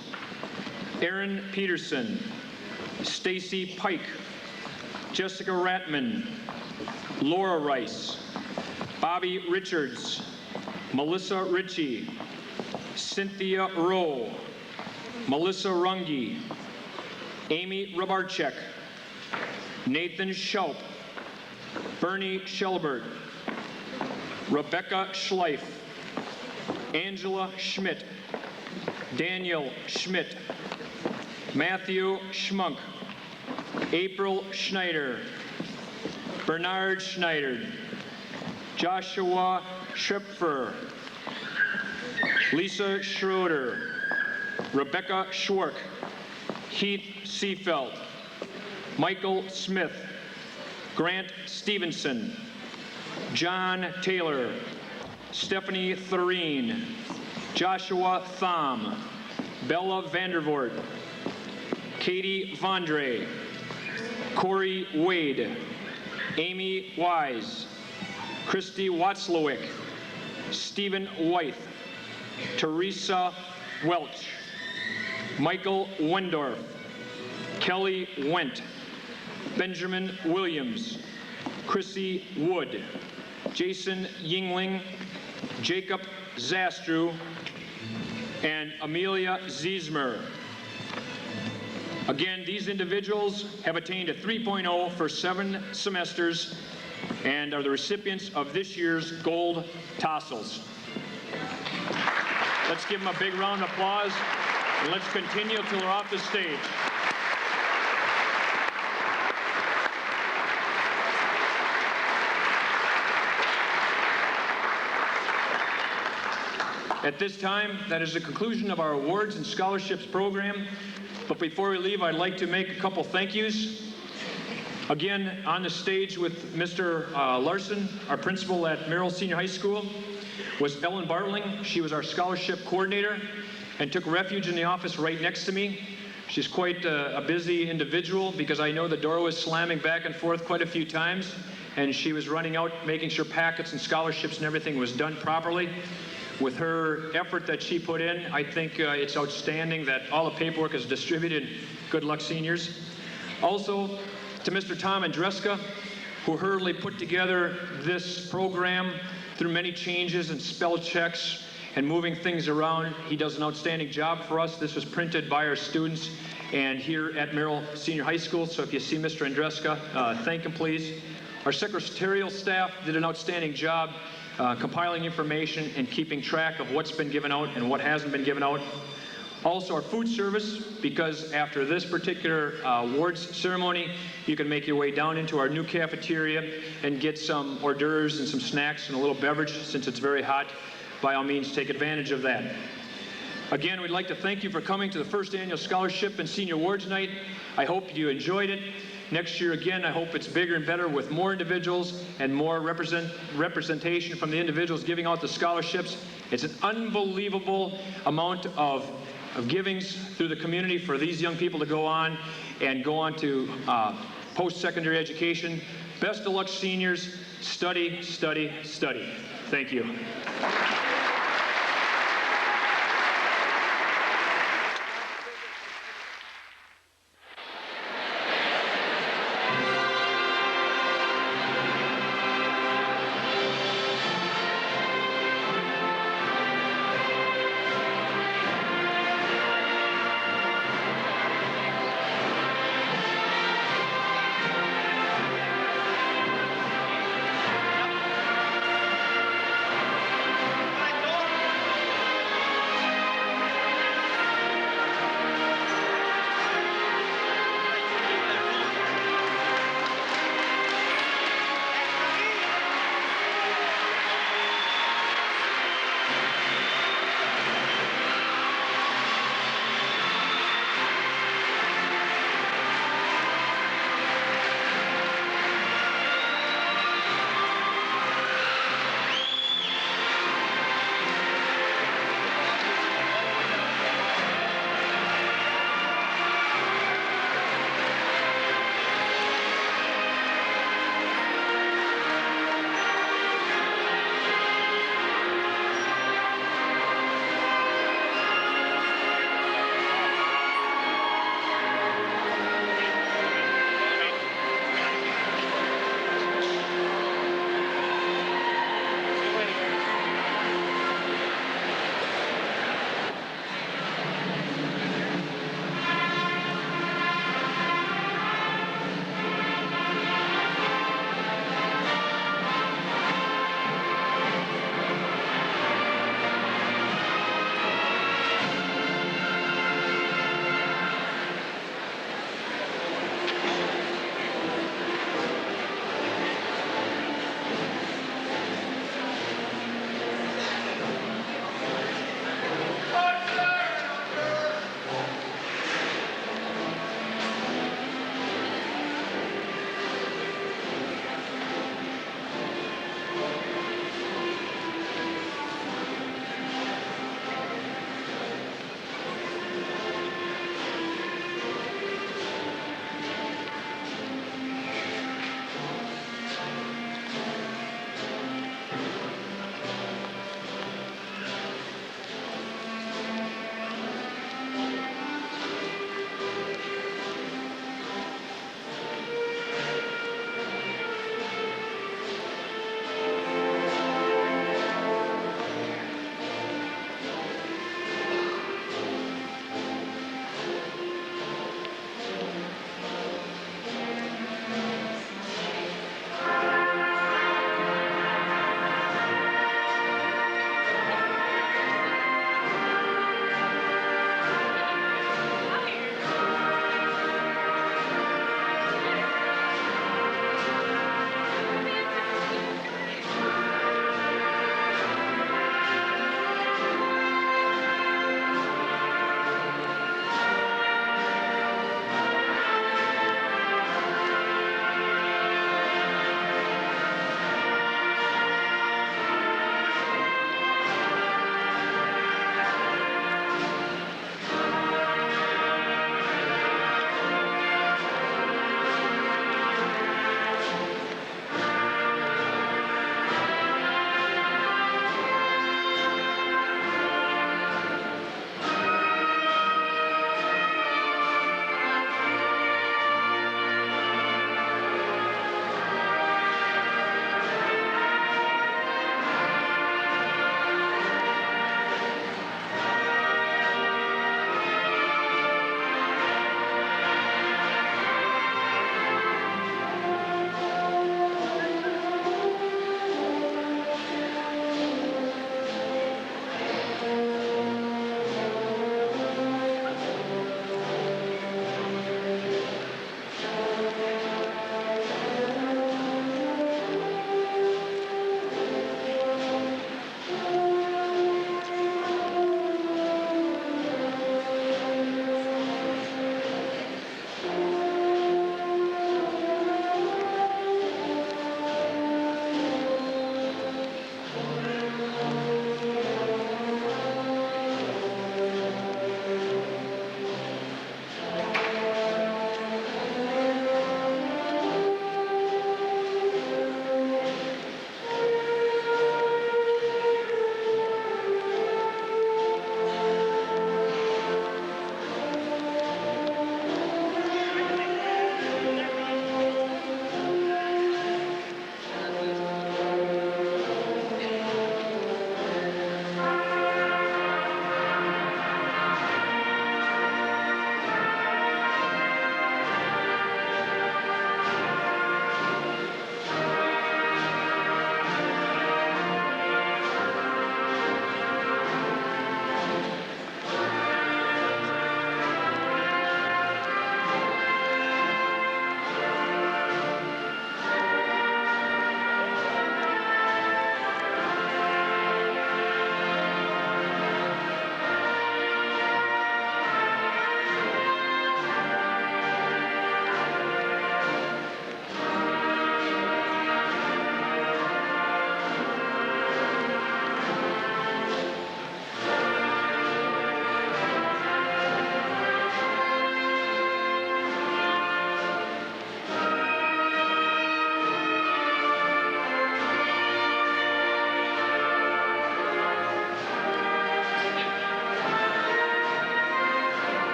Aaron Peterson, Stacy Pike, Jessica Ratman, Laura Rice, Bobby Richards, Melissa Ritchie, Cynthia Rowe, Melissa Runge, Amy Rabarchek, Nathan Schaup, Bernie Schelbert, Rebecca Schleif, Angela Schmidt, Daniel Schmidt, Matthew Schmunk, April Schneider, Bernard Schneider, Joshua Schöpfer, Lisa Schroeder, Rebecca Schwark, Heath Seafeld, Michael Smith, Grant Stevenson, John Taylor, Stephanie Thureen, Joshua Thom, Bella Vandervoort, Katie Vondre, Corey Wade, Amy Wise, Christy Watzlawick, Stephen Wythe, Teresa Welch, Michael Wendorf, Kelly Went, Benjamin Williams, Chrissy Wood, Jason Yingling, Jacob Zastru, and Amelia Ziesmer. Again, these individuals have attained a 3.0 for 7 semesters and are the recipients of this year's gold tassels. Let's give them a big round of applause, and let's continue till they're off the stage. At this time, that is the conclusion of our awards and scholarships program. But before we leave, I'd like to make a couple thank yous. Again, on the stage with Mr. Larson, our principal at Merrill Senior High School, was Ellen Bartling. She was our scholarship coordinator and took refuge in the office right next to me. She's quite a busy individual because I know the door was slamming back and forth quite a few times, and she was running out, making sure packets and scholarships and everything was done properly. With her effort that she put in, I think it's outstanding that all the paperwork is distributed. Good luck, seniors. Also, to Mr. Tom Andreska, who hurriedly put together this program through many changes and spell checks and moving things around. He does an outstanding job for us. This was printed by our students and here at Merrill Senior High School. So if you see Mr. Andreska, thank him, please. Our secretarial staff did an outstanding job compiling information and keeping track of what's been given out and what hasn't been given out. Also our food service, because after this particular awards ceremony, you can make your way down into our new cafeteria and get some hors d'oeuvres and some snacks and a little beverage since it's very hot. By all means, take advantage of that. Again, we'd like to thank you for coming to the first annual Scholarship and Senior Awards Night. I hope you enjoyed it. Next year, again, I hope it's bigger and better with more individuals and more representation from the individuals giving out the scholarships. It's an unbelievable amount of givings through the community for these young people to go on to post-secondary education. Best of luck, seniors. Study, study, study. Thank you.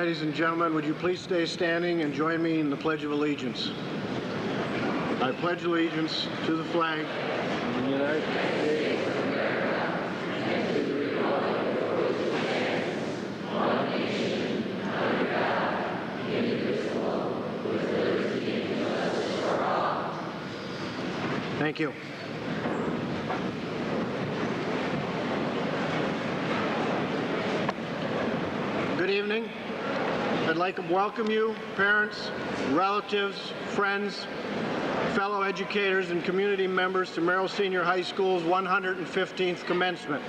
ladies and gentlemen, would you please stay standing and join me in the Pledge of Allegiance? I pledge allegiance to the flag of the United States. Thank you. Good evening. I'd like to welcome you, parents, relatives, friends, fellow educators, and community members to Merrill Senior High School's 115th commencement.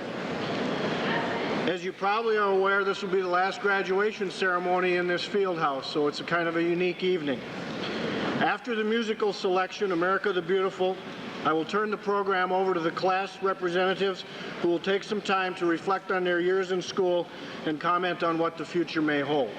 As you probably are aware, this will be the last graduation ceremony in this field house, so it's a kind of a unique evening. After the musical selection, America the Beautiful, I will turn the program over to the class representatives who will take some time to reflect on their years in school and comment on what the future may hold.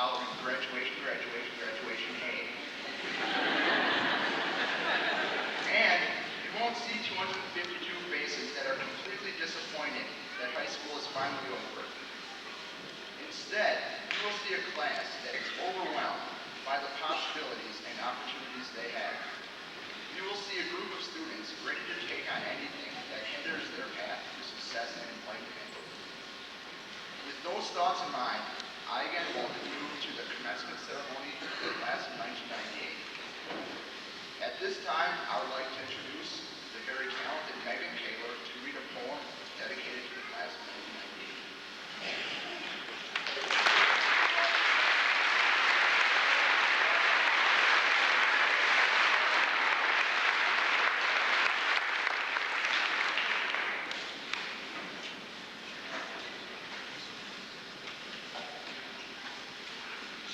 hollering graduation, graduation, graduation, hey. And you won't see 252 faces that are completely disappointed that high school is finally over. Instead, you will see a class that is overwhelmed by the possibilities and opportunities they have. You will see a group of students ready to take on anything that hinders their path to success and enlightenment. With those thoughts in mind, I again welcome you to the commencement ceremony for the class of 1998. At this time, I would like to introduce the very talented Megan Kaler to read a poem dedicated to the class of 1998.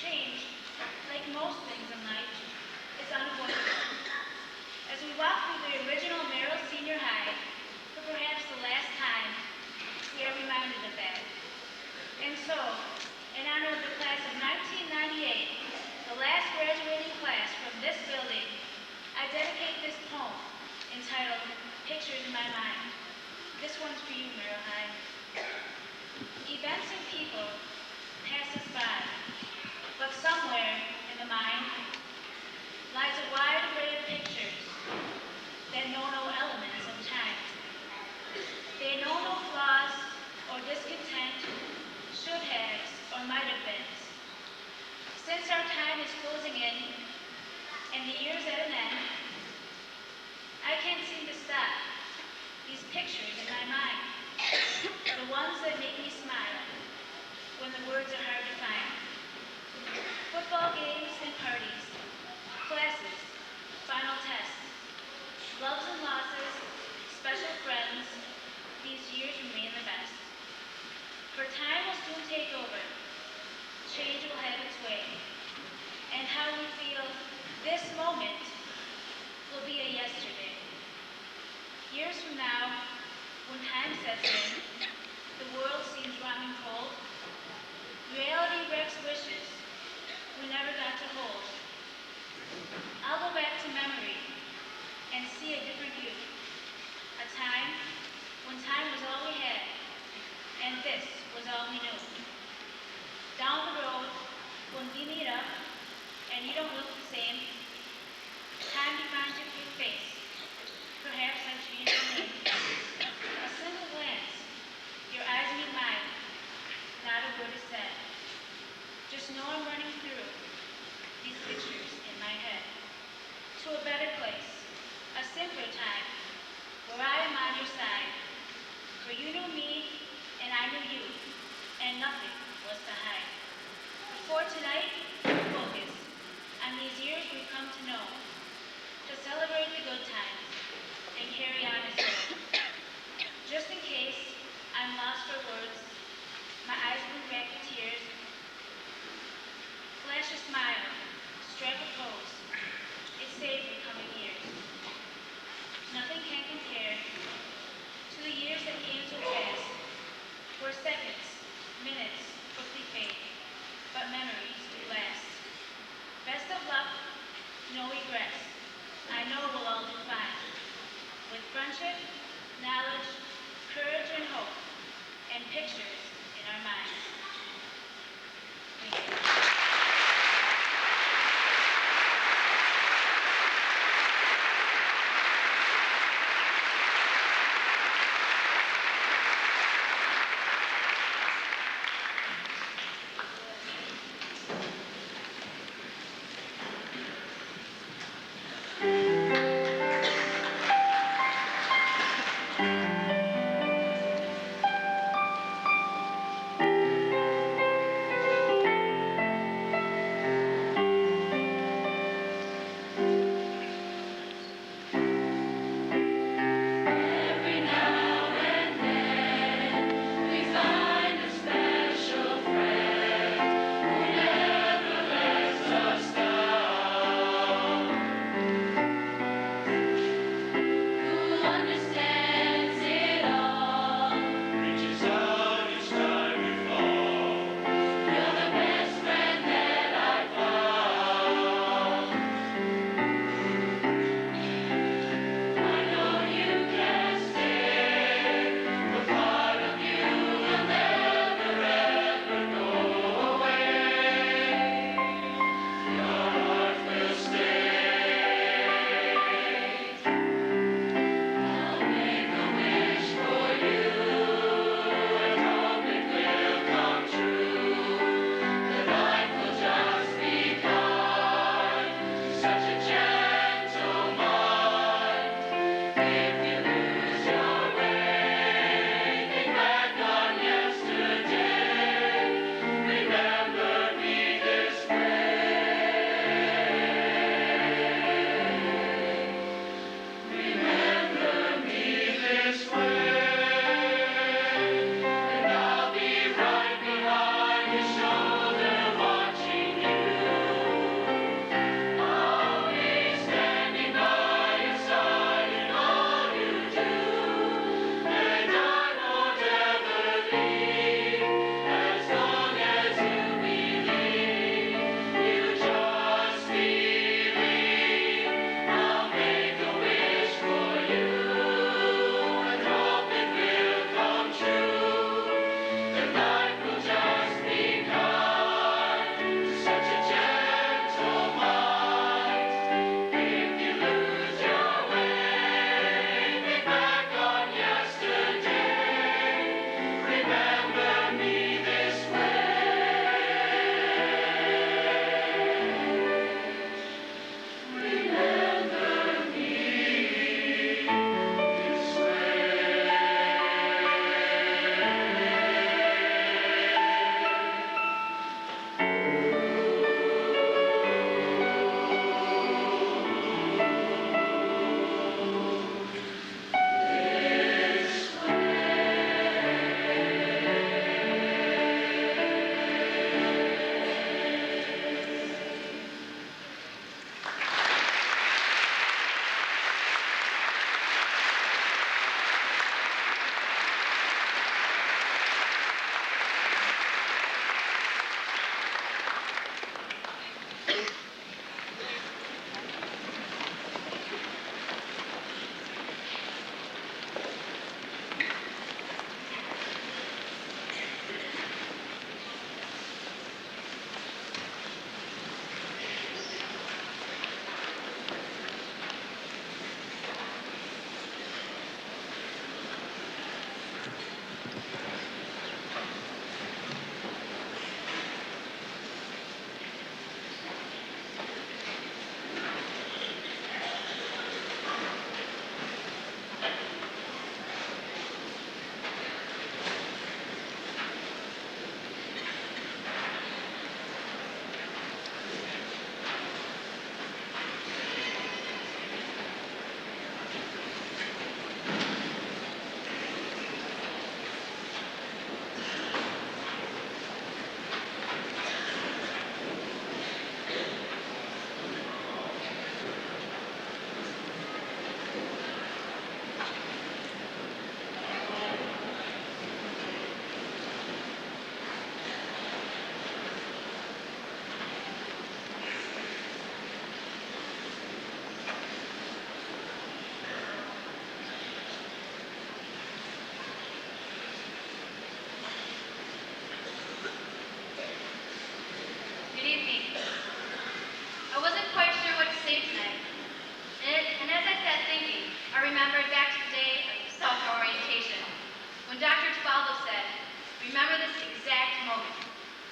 Change, like most things in life, is unavoidable. As we walk through the original Merrill Senior High, for perhaps the last time, we are reminded of that. And so, in honor of the class of 1998, the last graduating class from this building, I dedicate this poem entitled Pictures in My Mind. This one's for you, Merrill High. Events and people pass us by, but somewhere in the mind lies a wide array of pictures that know no elements of time. They know no flaws or discontent, should haves or might have been. Since our time is closing in and the year's at an end, I can't seem to stop these pictures in my mind, the ones that make me smile when the words are hard to find. Football games and parties, classes, final tests, loves and losses, special friends, these years remain the best. For time will soon take over, change will have its way, and how we feel this moment will be a yesterday. Years from now, when time sets in, the world seems wrong and cold, reality wrecks wishes we never got to hold. I'll go back to memory and see a different you. A time when time was all we had, and this was all we knew. Down the road, when we meet up, and you don't look the same, time defines your cute face. Perhaps I changed your name. A single glance, your eyes meet mine, not a word is said. Just know I'm running through these pictures in my head to a better place, a simpler time, where I am on your side. For you knew me, and I knew you, and nothing was to hide. Before tonight, focus on these years we've come to know, to celebrate the good times and carry on as well. Just in case I'm lost for words, my eyes blink back in tears. Flash a smile, strike a pose. It's saved for coming years. Nothing can compare to the years that came so fast, where seconds, minutes quickly fade, but memories do last. Best of luck, no regrets. I know we'll all do fine. With friendship, knowledge, courage, and hope, and pictures in our minds. Thank you.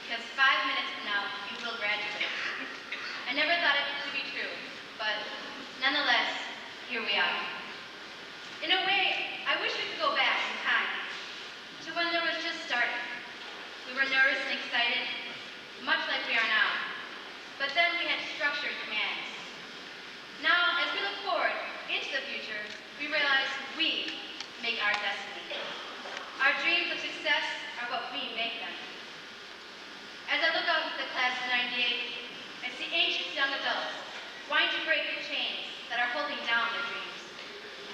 because 5 minutes from now, you will graduate. I never thought it to be true, but nonetheless, here we are. In a way, I wish we could go back in time to when there was just starting. We were nervous and excited, much like we are now. But then we had structured commands. Now, as we look forward into the future, we realize we make our destiny. Our dreams of success are what we make them. As I look out into the class of 98, I see anxious young adults wanting to break the chains that are holding down their dreams.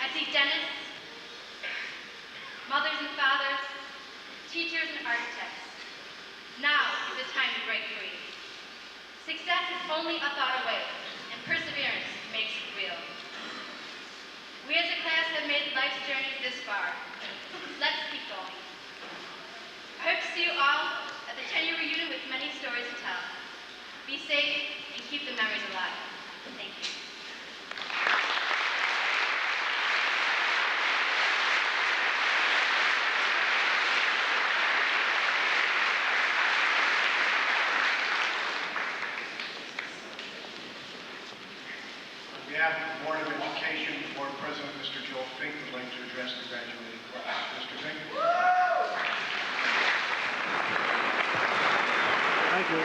I see dentists, mothers and fathers, teachers and architects. Now is the time to break free. Success is only a thought away, and perseverance makes it real. We as a class have made life's journey this far. Let's keep going. I hope to see you all at the 10-year reunion with many stories to tell. Be safe and keep the memories alive. Thank you. On behalf of the Board of Education, Board President Mr. Joel Fink would like to address the graduating class. Mr. Fink. Thank you.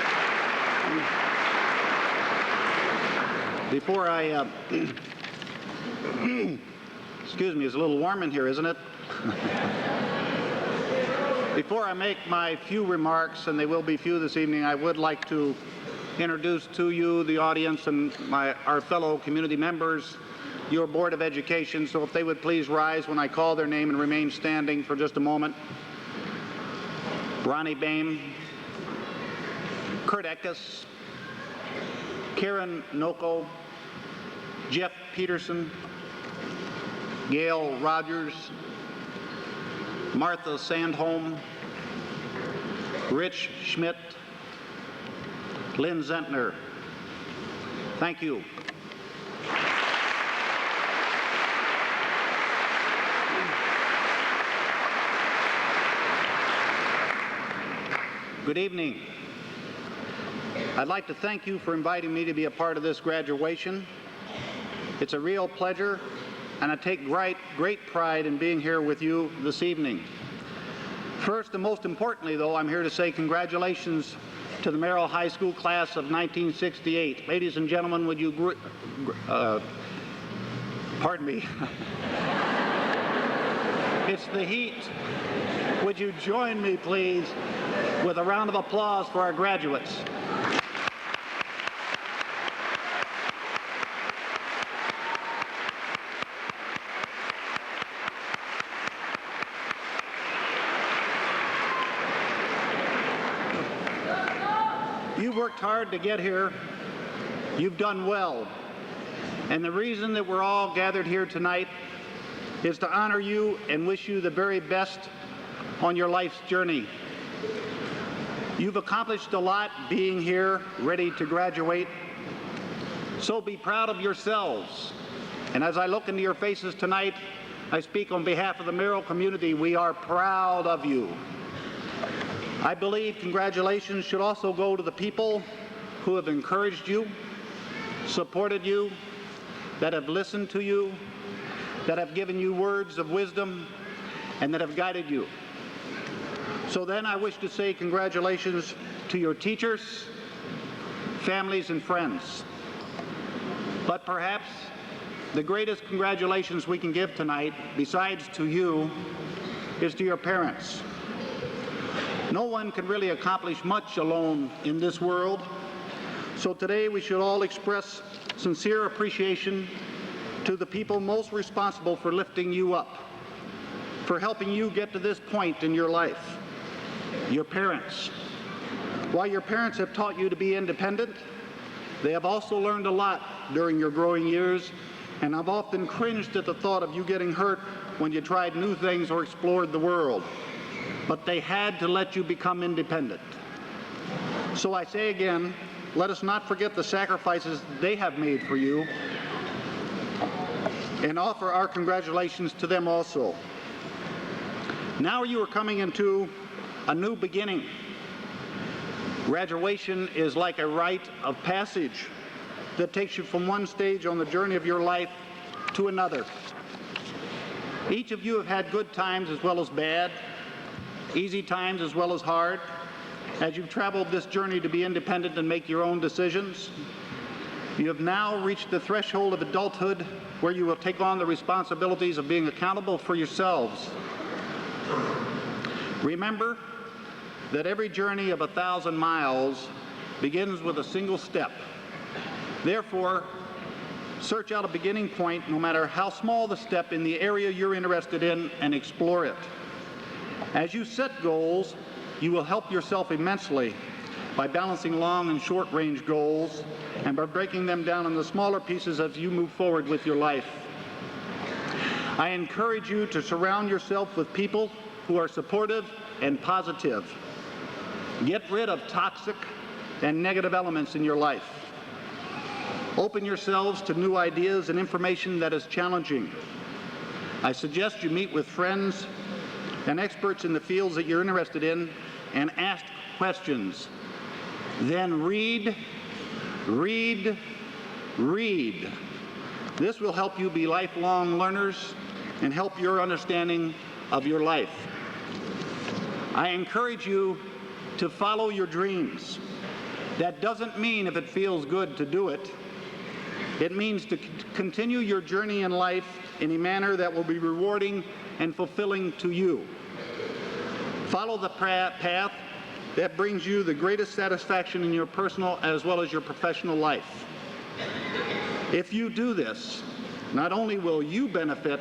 Before I, excuse me, it's a little warm in here, isn't it? Before I make my few remarks, and they will be few this evening, I would like to introduce to you, the audience, and our fellow community members, your Board of Education. So if they would please rise when I call their name and remain standing for just a moment. Ronnie Bain, Kurt Eckes, Karen Noko, Jeff Peterson, Gail Rogers, Martha Sandholm, Rich Schmidt, Lynn Zentner. Thank you. Good evening. I'd like to thank you for inviting me to be a part of this graduation. It's a real pleasure, and I take great pride in being here with you this evening. First and most importantly, though, I'm here to say congratulations to the Merrill High School class of 1968. Ladies and gentlemen, would you pardon me. It's the heat. Would you join me, please, with a round of applause for our graduates? You've worked hard to get here. You've done well. And the reason that we're all gathered here tonight is to honor you and wish you the very best on your life's journey. You've accomplished a lot being here, ready to graduate. So be proud of yourselves. And as I look into your faces tonight, I speak on behalf of the Merrill community. We are proud of you. I believe congratulations should also go to the people who have encouraged you, supported you, that have listened to you, that have given you words of wisdom, and that have guided you. So then I wish to say congratulations to your teachers, families, and friends. But perhaps the greatest congratulations we can give tonight, besides to you, is to your parents. No one can really accomplish much alone in this world, so today we should all express sincere appreciation to the people most responsible for lifting you up, for helping you get to this point in your life, your parents. While your parents have taught you to be independent, they have also learned a lot during your growing years, and I've often cringed at the thought of you getting hurt when you tried new things or explored the world. But they had to let you become independent. So I say again, let us not forget the sacrifices they have made for you, and offer our congratulations to them also. Now you are coming into a new beginning. Graduation is like a rite of passage that takes you from one stage on the journey of your life to another. Each of you have had good times as well as bad, easy times as well as hard, as you've traveled this journey to be independent and make your own decisions. You have now reached the threshold of adulthood where you will take on the responsibilities of being accountable for yourselves. Remember that every journey of 1,000 miles begins with a single step. Therefore, search out a beginning point, no matter how small the step, in the area you're interested in, and explore it. As you set goals, you will help yourself immensely by balancing long and short-range goals and by breaking them down into smaller pieces as you move forward with your life. I encourage you to surround yourself with people who are supportive and positive. Get rid of toxic and negative elements in your life. Open yourselves to new ideas and information that is challenging. I suggest you meet with friends and experts in the fields that you're interested in and ask questions. Then read, read, read. This will help you be lifelong learners and help your understanding of your life. I encourage you to follow your dreams. That doesn't mean if it feels good to do it. It means to continue your journey in life in a manner that will be rewarding and fulfilling to you. Follow the path that brings you the greatest satisfaction in your personal as well as your professional life. If you do this, not only will you benefit,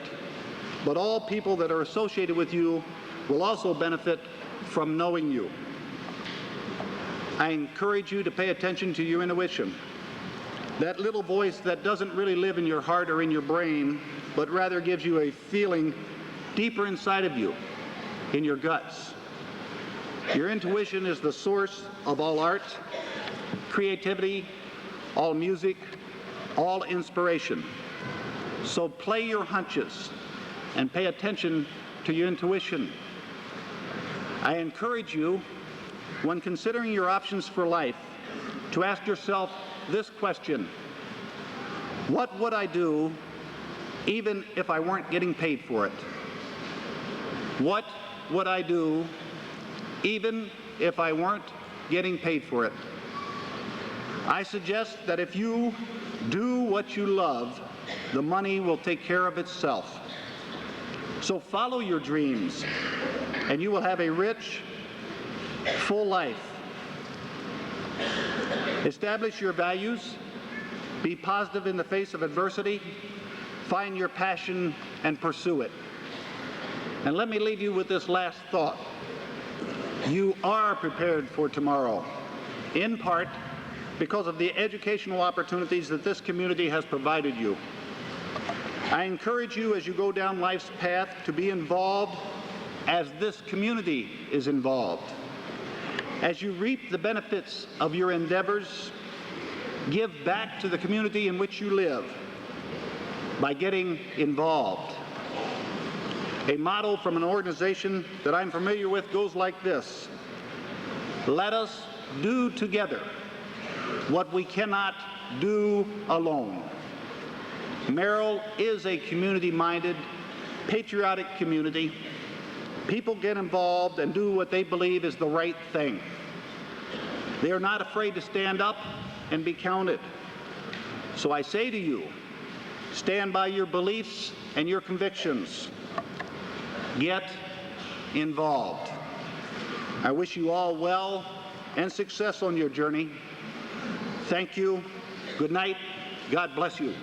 but all people that are associated with you will also benefit from knowing you. I encourage you to pay attention to your intuition, that little voice that doesn't really live in your heart or in your brain, but rather gives you a feeling deeper inside of you, in your guts. Your intuition is the source of all art, creativity, all music, all inspiration. So play your hunches and pay attention to your intuition. I encourage you, when considering your options for life, to ask yourself this question: what would I do even if I weren't getting paid for it? What would I do even if I weren't getting paid for it? I suggest that if you do what you love, the money will take care of itself. So follow your dreams, and you will have a rich, full life. Establish your values, be positive in the face of adversity, find your passion, and pursue it. And let me leave you with this last thought. You are prepared for tomorrow, in part because of the educational opportunities that this community has provided you. I encourage you, as you go down life's path, to be involved as this community is involved. As you reap the benefits of your endeavors, give back to the community in which you live by getting involved. A motto from an organization that I'm familiar with goes like this: let us do together what we cannot do alone. Merrill is a community-minded, patriotic community. People get involved and do what they believe is the right thing. They are not afraid to stand up and be counted. So I say to you, stand by your beliefs and your convictions. Get involved. I wish you all well and success on your journey. Thank you. Good night. God bless you.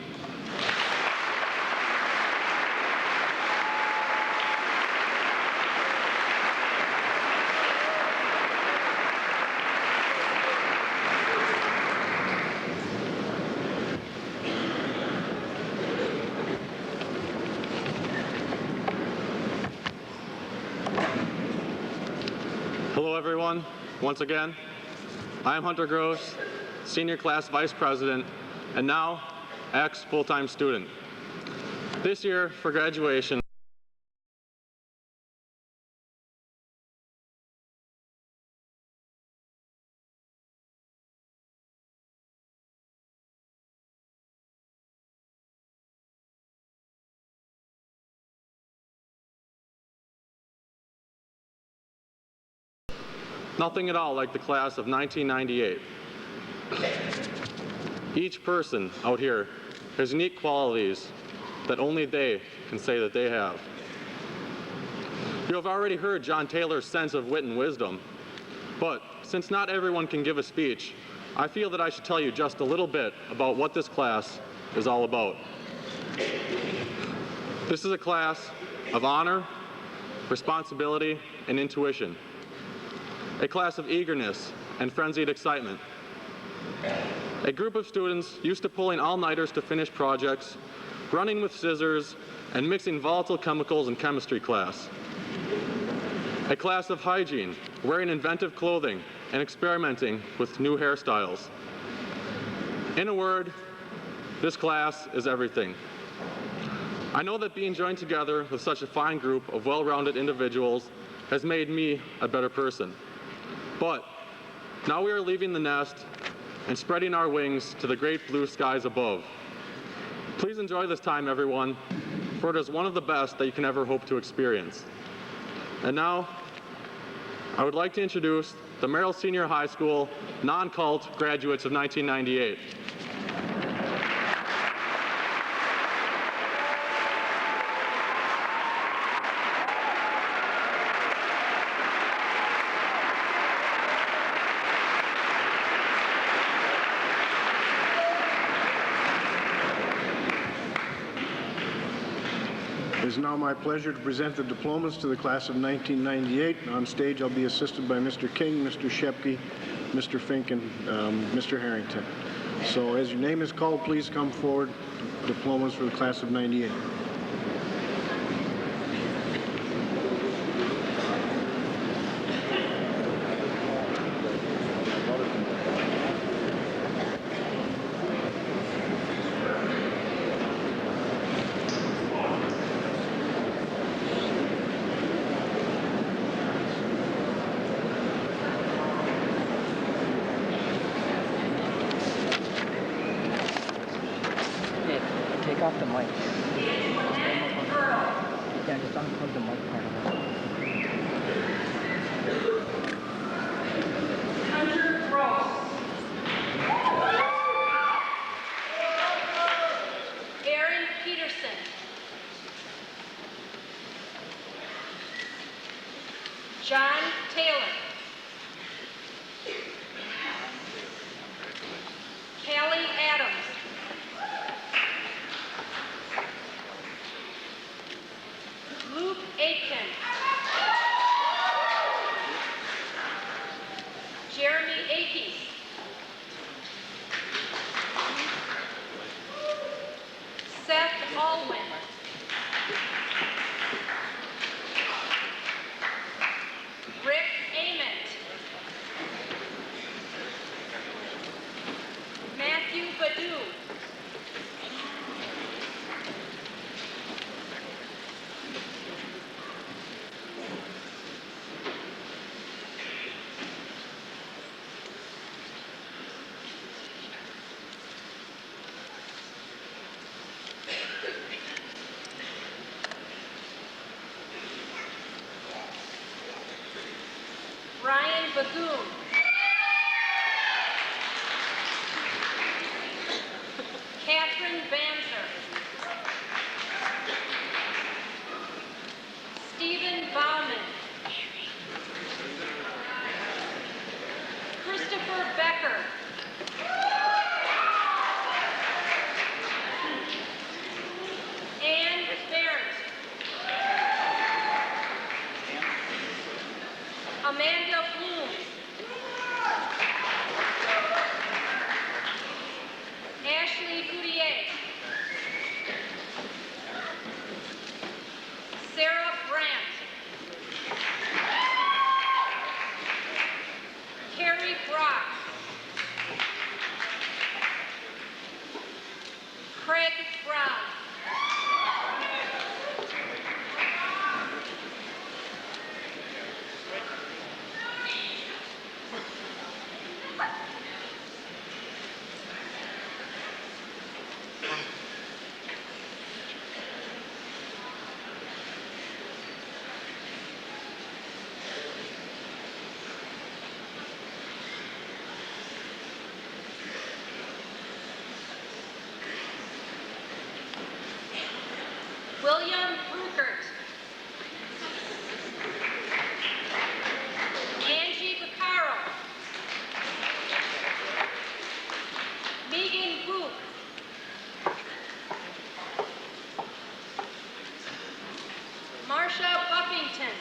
Hello everyone, once again. I am Hunter Gross, Senior Class Vice President, and now ex-full-time student. This year, for graduation, Nothing at all like the class of 1998. Each person out here has unique qualities that only they can say that they have. You have already heard John Taylor's sense of wit and wisdom, but since not everyone can give a speech, I feel that I should tell you just a little bit about what this class is all about. This is a class of honor, responsibility, and intuition. A class of eagerness and frenzied excitement. A group of students used to pulling all-nighters to finish projects, running with scissors, and mixing volatile chemicals in chemistry class. A class of hygiene, wearing inventive clothing, and experimenting with new hairstyles. In a word, this class is everything. I know that being joined together with such a fine group of well-rounded individuals has made me a better person. But now we are leaving the nest and spreading our wings to the great blue skies above. Please enjoy this time, everyone, for it is one of the best that you can ever hope to experience. And now, I would like to introduce the Merrill Senior High School non-cult graduates of 1998. It is now my pleasure to present the diplomas to the class of 1998. On stage, I'll be assisted by Mr. King, Mr. Shepke, Mr. Fink, and Mr. Harrington. So as your name is called, please come forward. Diplomas for the class of 98. Take off the mic. Yeah, just unplug the mic part of it. Hunter Gross. Aaron Peterson. John Taylor. Callie Adams. Luke Aitken. Jeremy Akey. Seth Alwyn. Rick Ament. Matthew Badu. Ryan Bagoon. Catherine Banzer. Stephen Bauman. Christopher Becker. Ann Barrett. Amanda Bloom. Ashley Goudier. Sarah Brandt. Carrie Brock. Craig Brown. William Rukert. Angie Vaccaro. Megan Book. Marsha Buffington.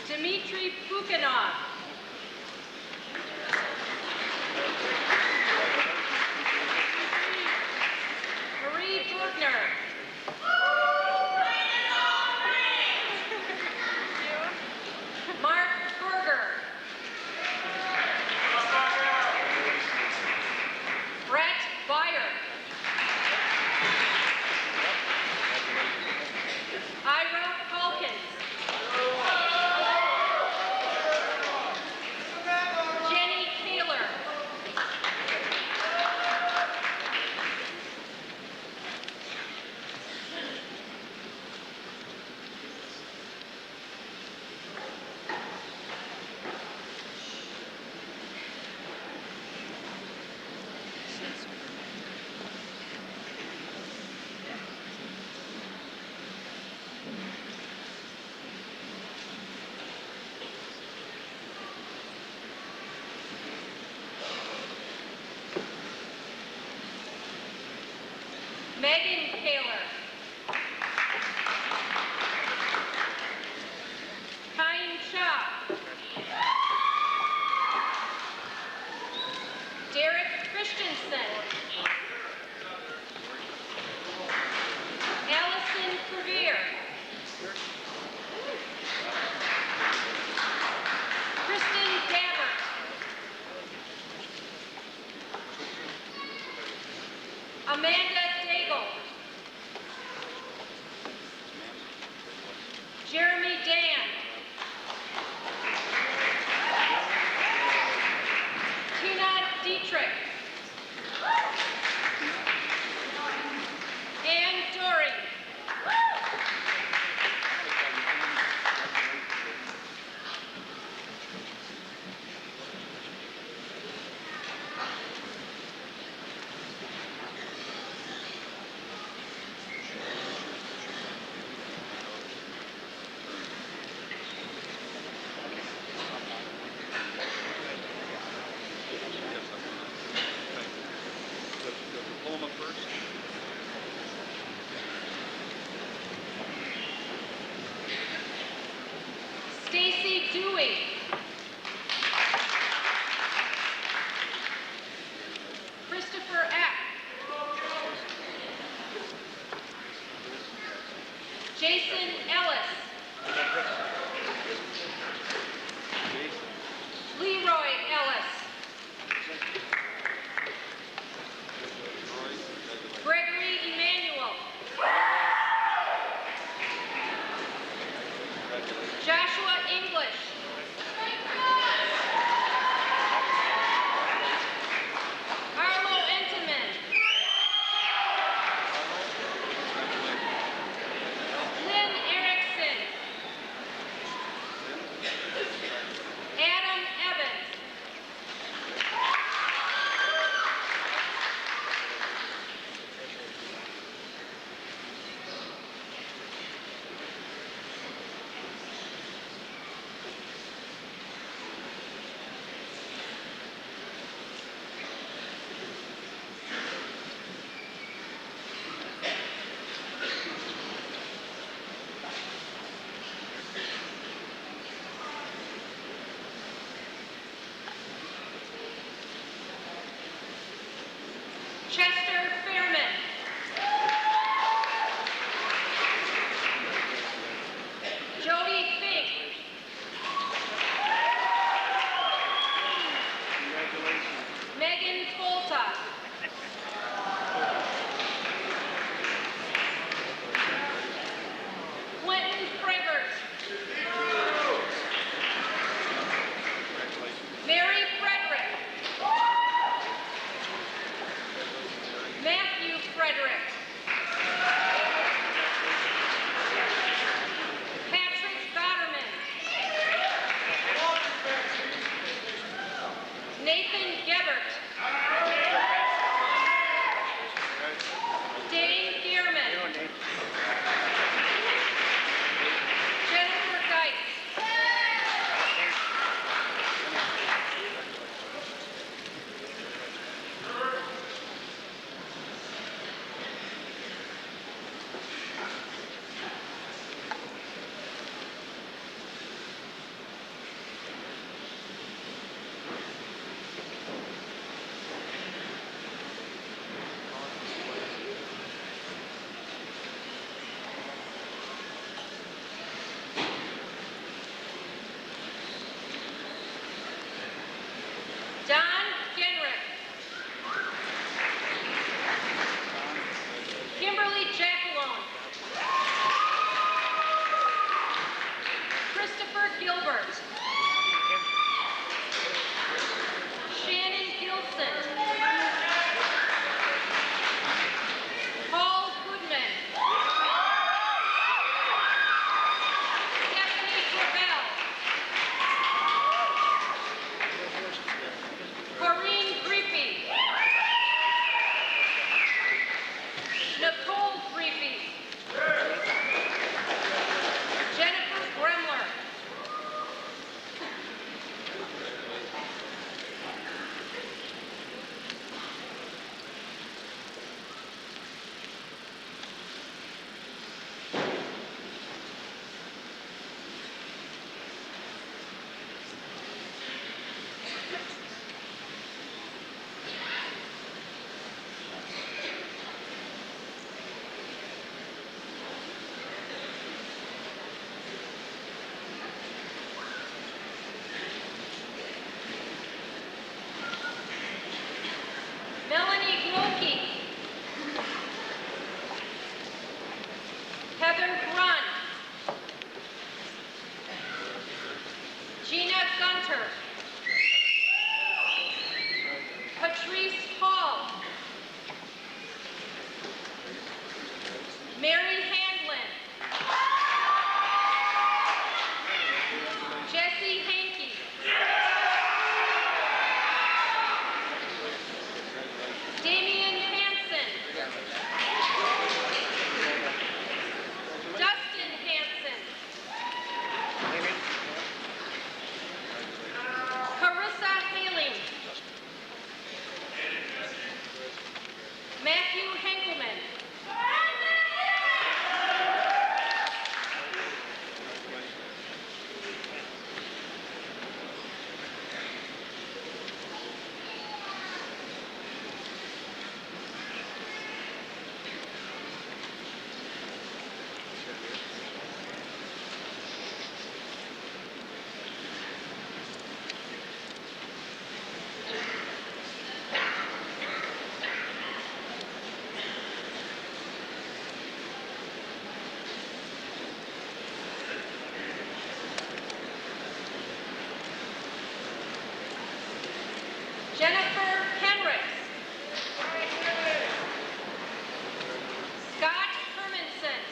Dmitry Bukhanov. Marie Bergner. Mark Berger. Brett Byer. Ira Calkins. Jenny Taylor. Megan Taylor. Kain Cha. Derek Christensen. Allison Crevier. Kristen Gabbert. Amanda Daigle. Jeremy Dan. Tina Dietrich. Ann Dory. Stacy Dewey. Christopher Eck. Jason Ellis. Leroy Ellis. Gregory Emmanuel. Joshua English. Arlo Entenman. Lynn Erickson. Adam Evans. Chester Fairman. Jody Fink. Megan Folta. Quentin Frevert. Mary Frederick. Matthew Frederick. Cookie. Heather Grun. Gina Gunter. Patrice Hall. Mary Handlin. Jesse Hankey. Damian Hansen. Dustin Hansen. Carissa Haling. Matthew Henkelman. Jennifer Henricks. Scott Hermanson.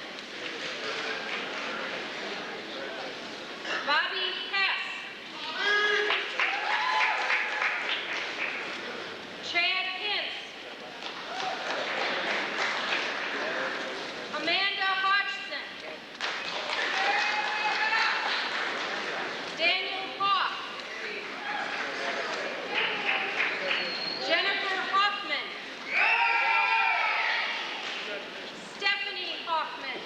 Bobby Hess. Chad Hintz. Amanda Hodgson. Daniel Hawk. Jennifer Hoffman. Stephanie Hoffman.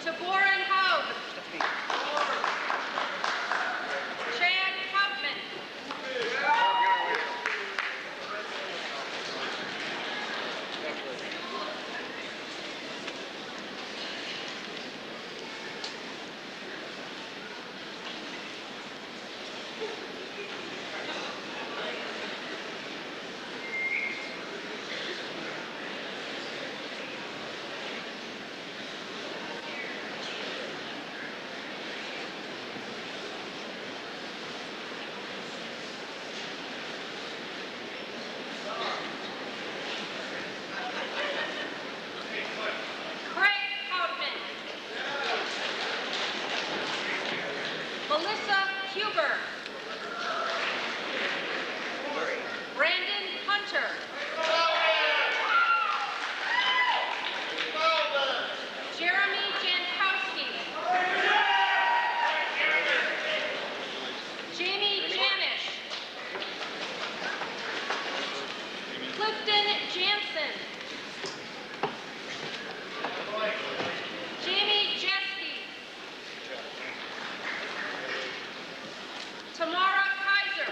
Taboran Haug. Chad Kaufman. Craig Houtman. Melissa Huber. Brandon Hunter. Jeremy Jankowski. Jamie Janish. Clifton Jansen. Jamie Jeske. Tamara Kaiser.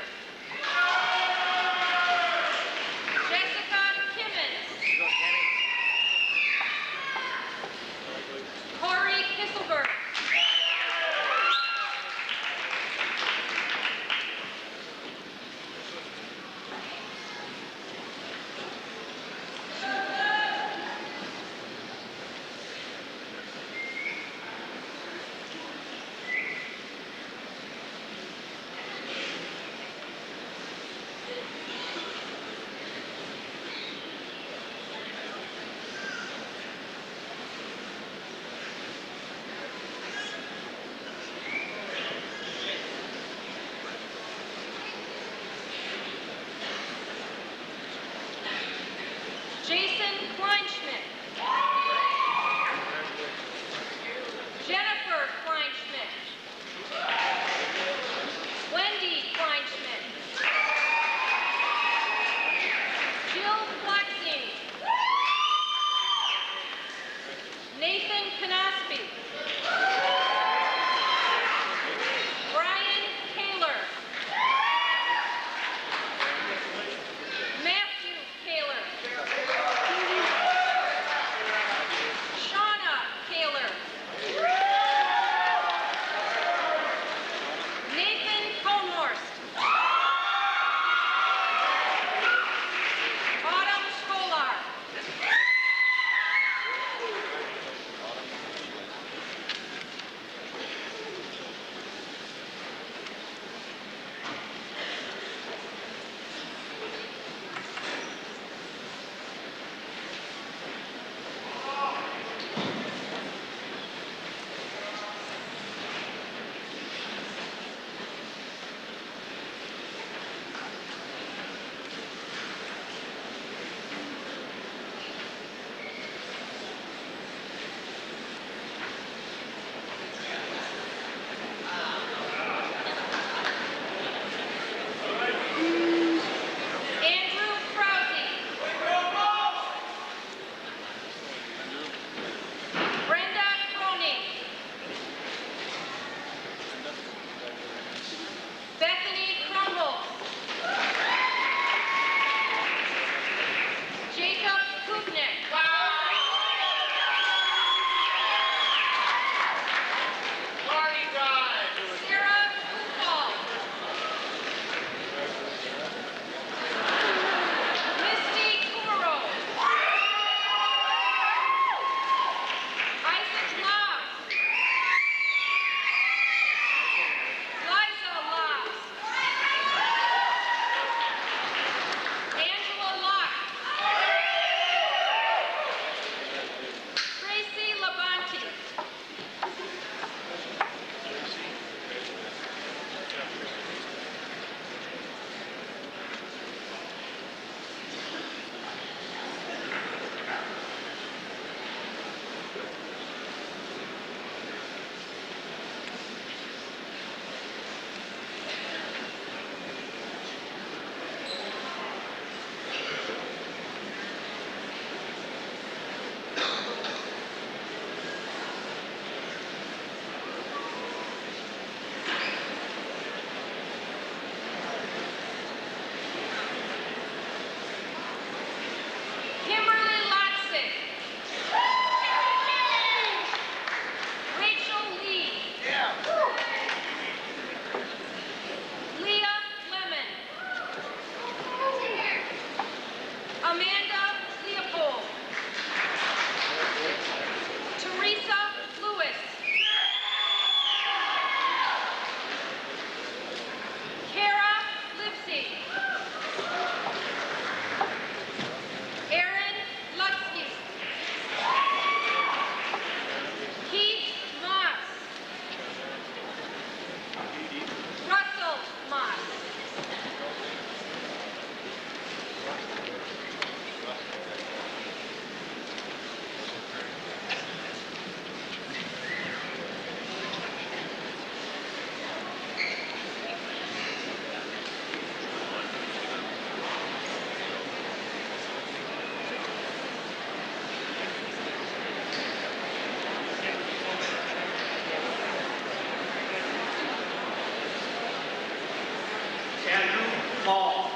Andrew Hall.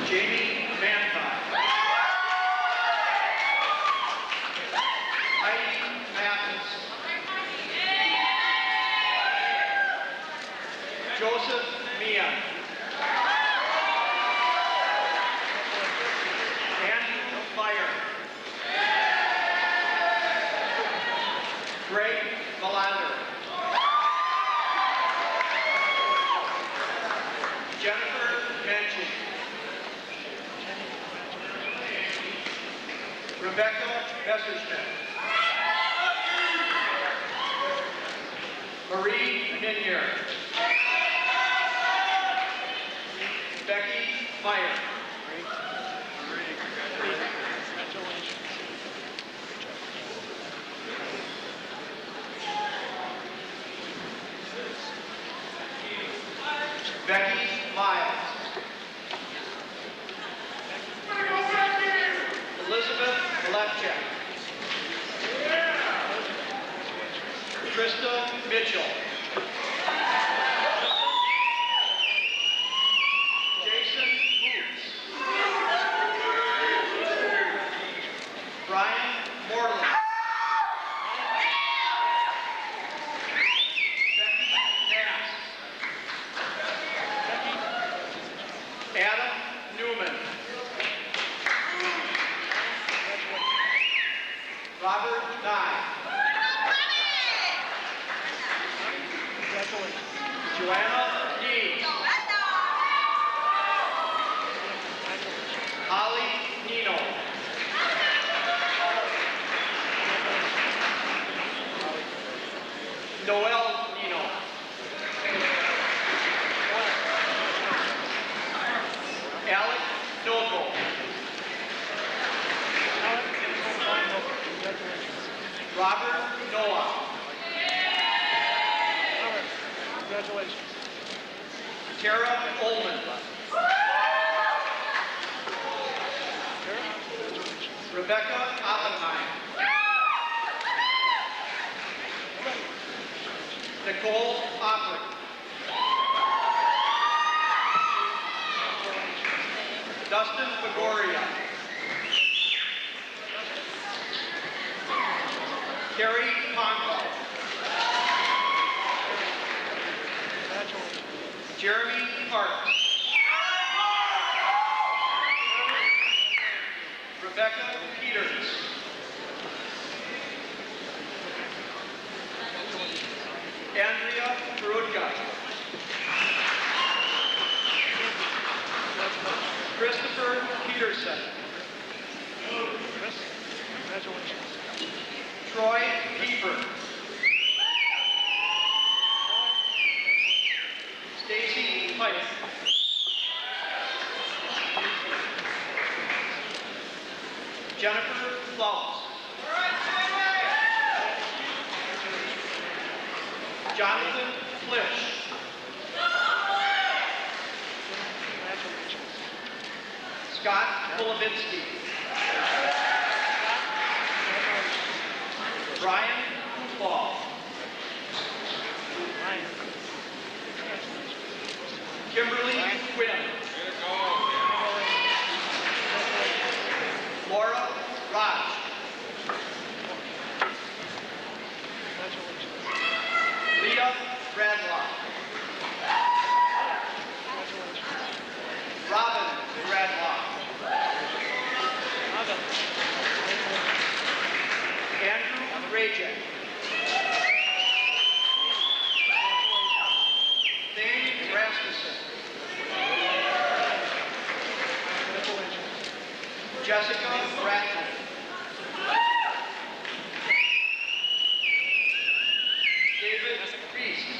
Jamie Mancock. Heidi Mathis. Joseph Meehan. Andrew Meyer. Greg Melander. Jennifer Menchik. Rebecca Messerschmidt. Marie Minier. Becky Meyer. Becky Miles. Elizabeth Lefchek. Krista Mitchell. Jason Boots. Brian Moreland. Becky Nass. Adam Newman. Robert Nye. Joanna Dees. Holly Nino. Noel Nino. Alec Noble. Robert Noah. Congratulations. Tara Ullman. Rebecca Oppenheim. Nicole Opprick. Dustin Fagoria. Carrie Ponko. Jeremy Parks. Rebecca Peters. Andrea Perutka. Christopher Peterson. Troy Pieper. Stacy Pike. Jennifer Flowers. Jonathan Flish. Scott Kolovinsky. Brian Paul. Kimberly Quinn. Laura Raj. Leah Bradlock. Robin Bradlock. Andrew Rajek. Thane Rasmussen. Jessica Bradley. David Reese.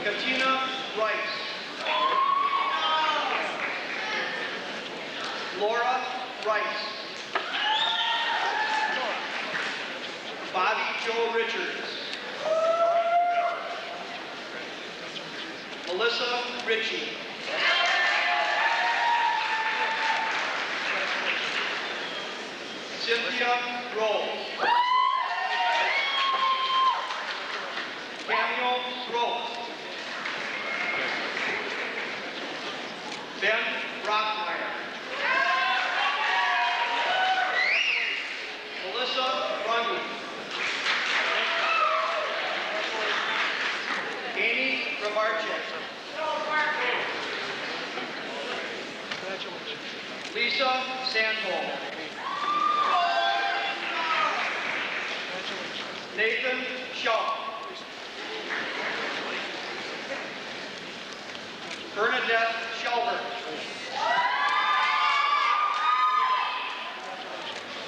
Katina Rice. Laura Rice. Bobby Joe Richards. Melissa Ritchie. Cynthia Rose. Lisa Sandholm. Nathan Shaw. Bernadette Shelburne.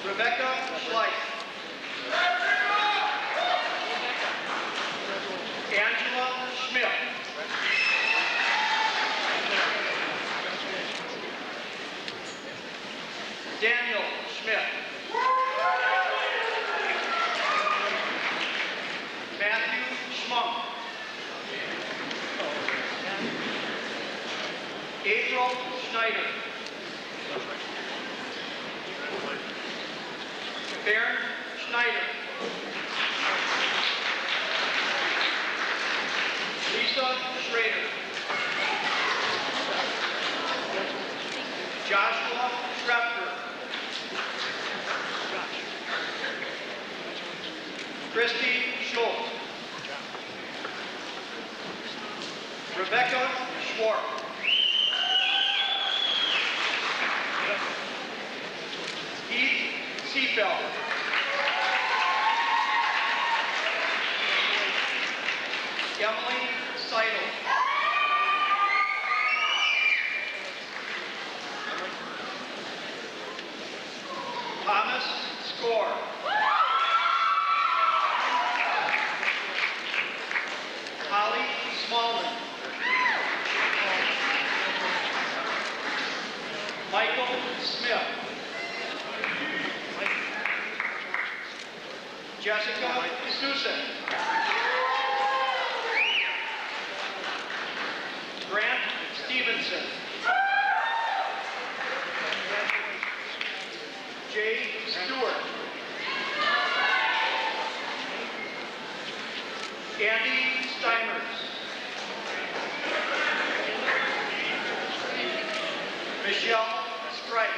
Rebecca Schleich. Angela Schmidt. Daniel Schmidt. Matthew Schmunk. April Schneider. Bernd Schneider. Lisa Schrader. Joshua Schrepfer. Christy Schultz. Rebecca Schwartz. Heath Seafeld. Emily Seidel. Thomas Score. Holly Smallman. Michael Smith. Jessica Susan. Grant Stevenson. Jay Stewart. Andy Steiners. Michelle Strike.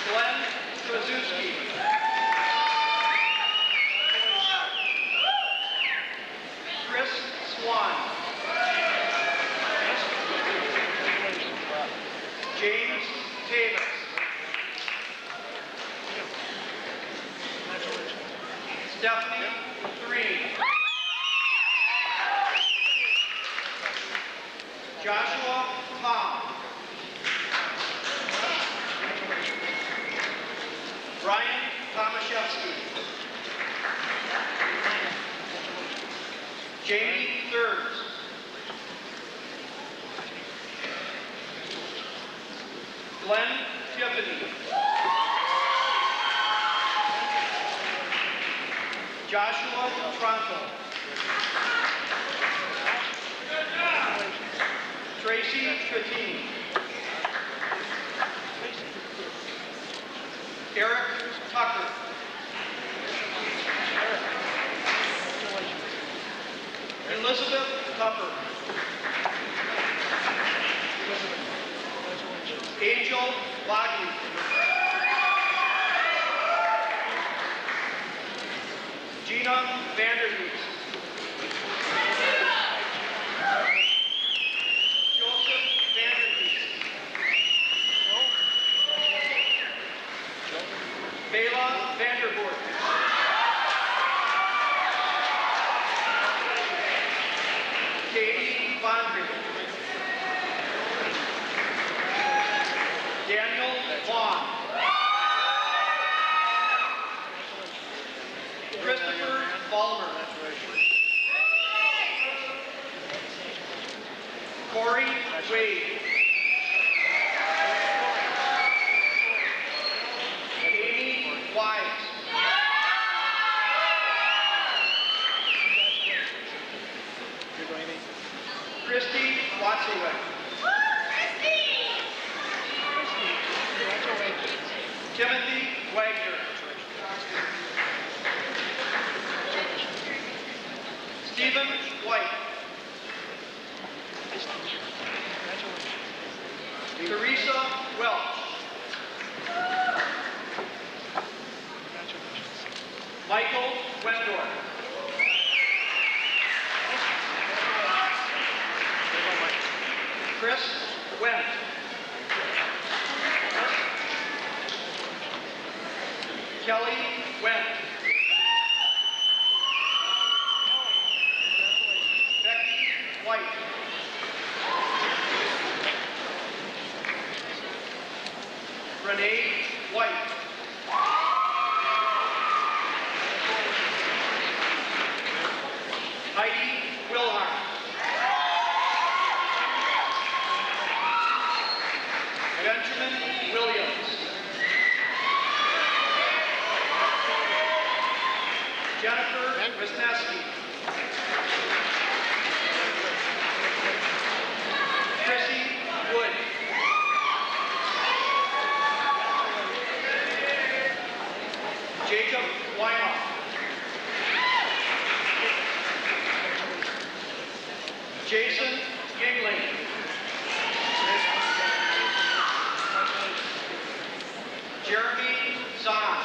Glenn Krasuski. Chris Swan. James Davis. Stephanie Green. Joshua Tom. Brian Tomaszewski. Jamie Thurs. Glenn Tiffany. Joshua Tronto. Tracy Tratini. Eric Tucker. Elizabeth Tupper. Angel Loggy. Gina Vanderbeek. Joseph Vanderbeek. Bela Vandervoort. Katie Vondry. Daniel Vaughn. Christopher Ballmer. Corey Wade. Amy Wise. Christy Watsonwick. Timothy Wagner. Stephen White. Teresa Welch. Michael Wendorf. Kelly Wendt. Becky White. Renee White. Heidi Wilhart. Benjamin Williams. Jennifer Wisniewski. Chrissy Wood. Jacob Weimar. Jason Gingling. Jeremy Zahn.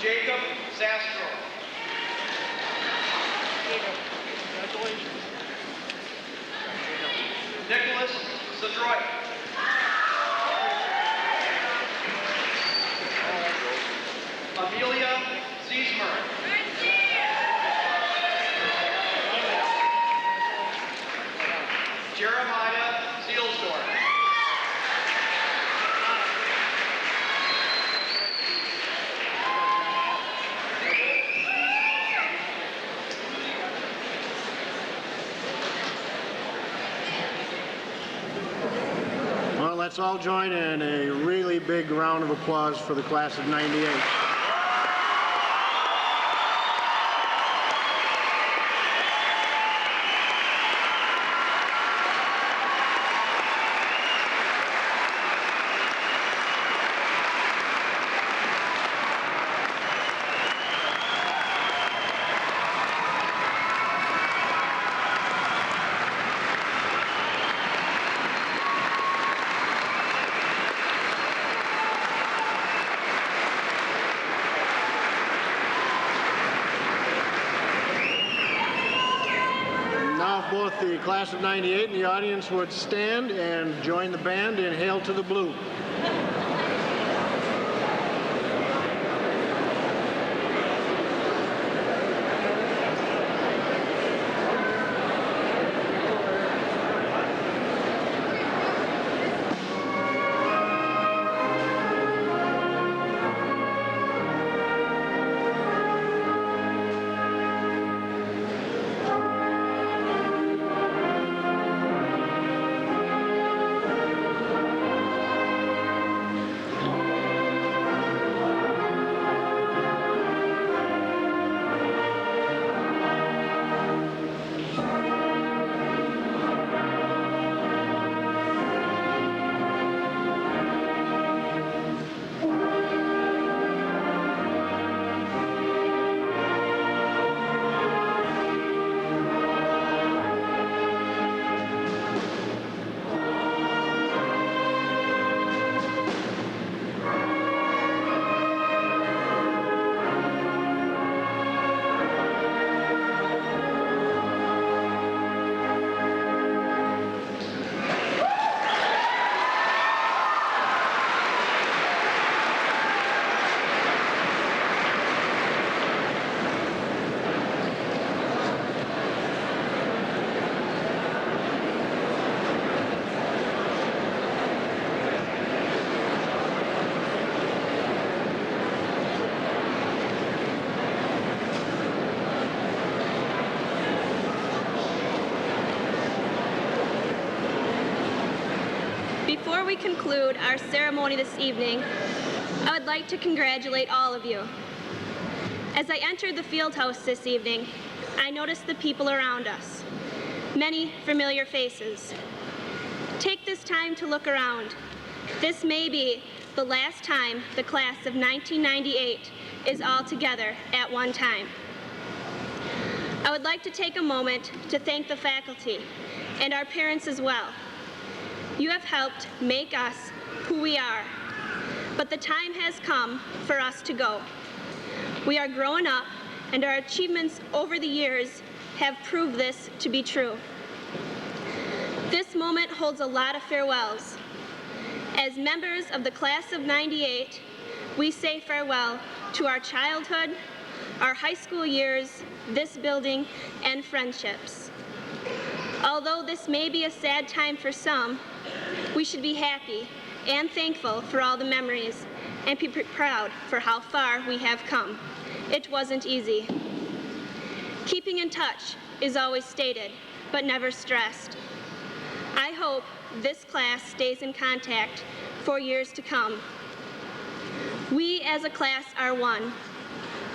Jacob Zastro. Nicholas Zadroit. Amelia Ziesmer. Jeremiah Zielsdorf. Well, let's all join in a really big round of applause for the class of '98. Now, if both the class of '98 and the audience would stand and join the band in Hail to the Blue. Before we conclude our ceremony this evening, I would like to congratulate all of you. As I entered the field house this evening, I noticed the people around us, many familiar faces. Take this time to look around. This may be the last time the class of 1998 is all together at one time. I would like to take a moment to thank the faculty and our parents as well. You have helped make us who we are, but the time has come for us to go. We are growing up, and our achievements over the years have proved this to be true. This moment holds a lot of farewells. As members of the class of '98, we say farewell to our childhood, our high school years, this building, and friendships. Although this may be a sad time for some, we should be happy and thankful for all the memories and be proud for how far we have come. It wasn't easy. Keeping in touch is always stated, but never stressed. I hope this class stays in contact for years to come. We as a class are one.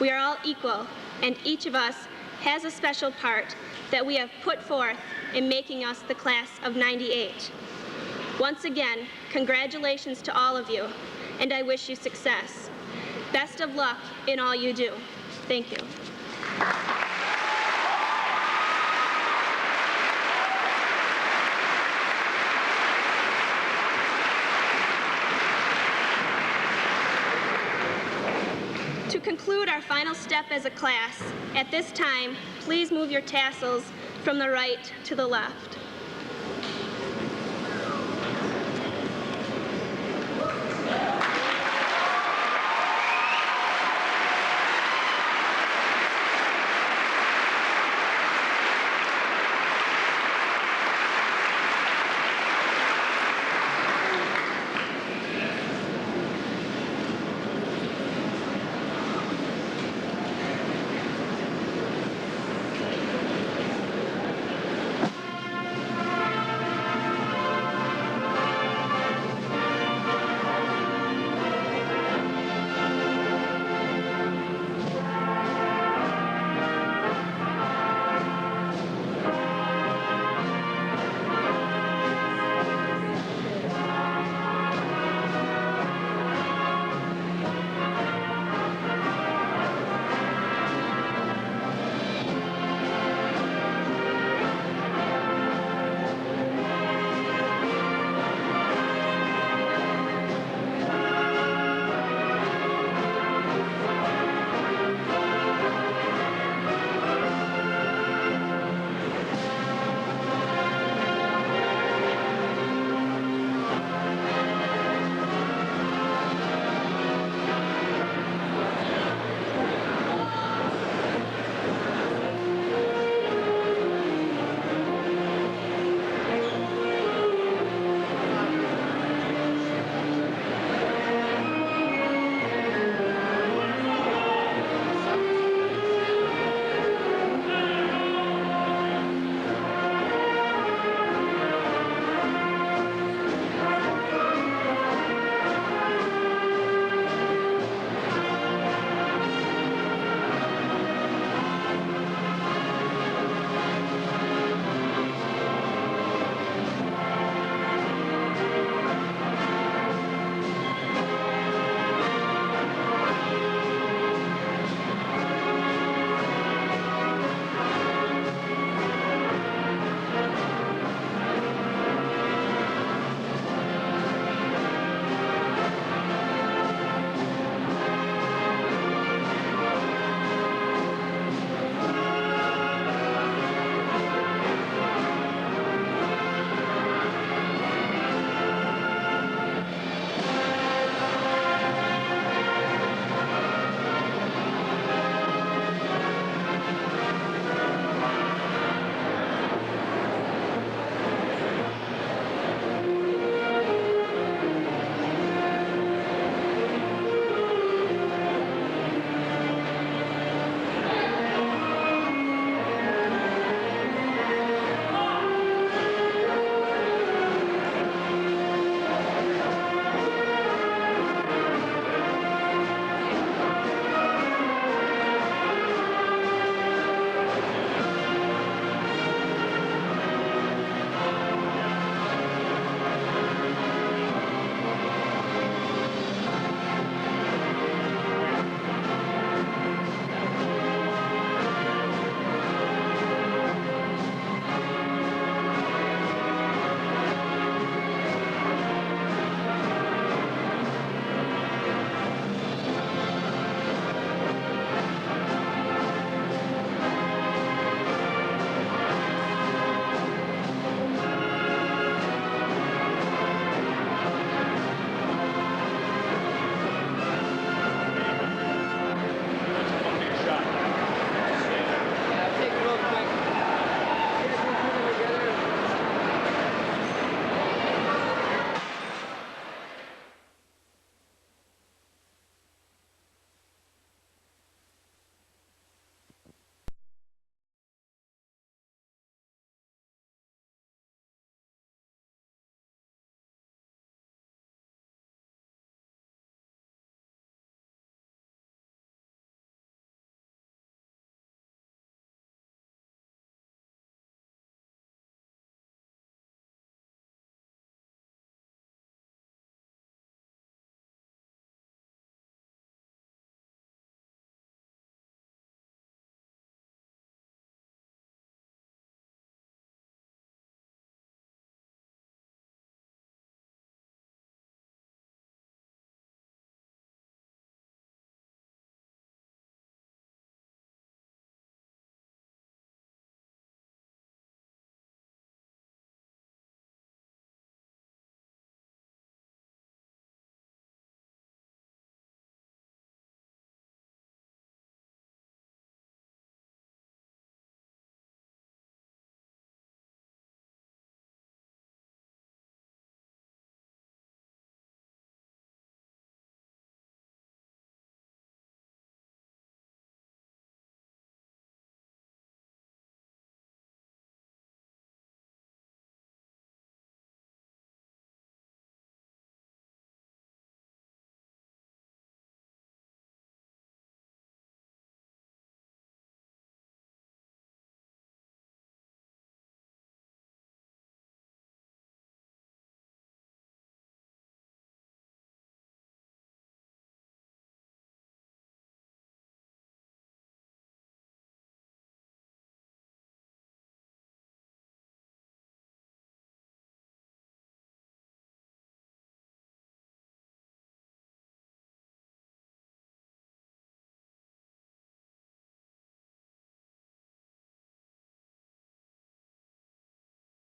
We are all equal, and each of us has a special part that we have put forth in making us the class of '98. Once again, congratulations to all of you, and I wish you success. Best of luck in all you do. Thank you. To conclude our final step as a class, at this time, please move your tassels from the right to the left.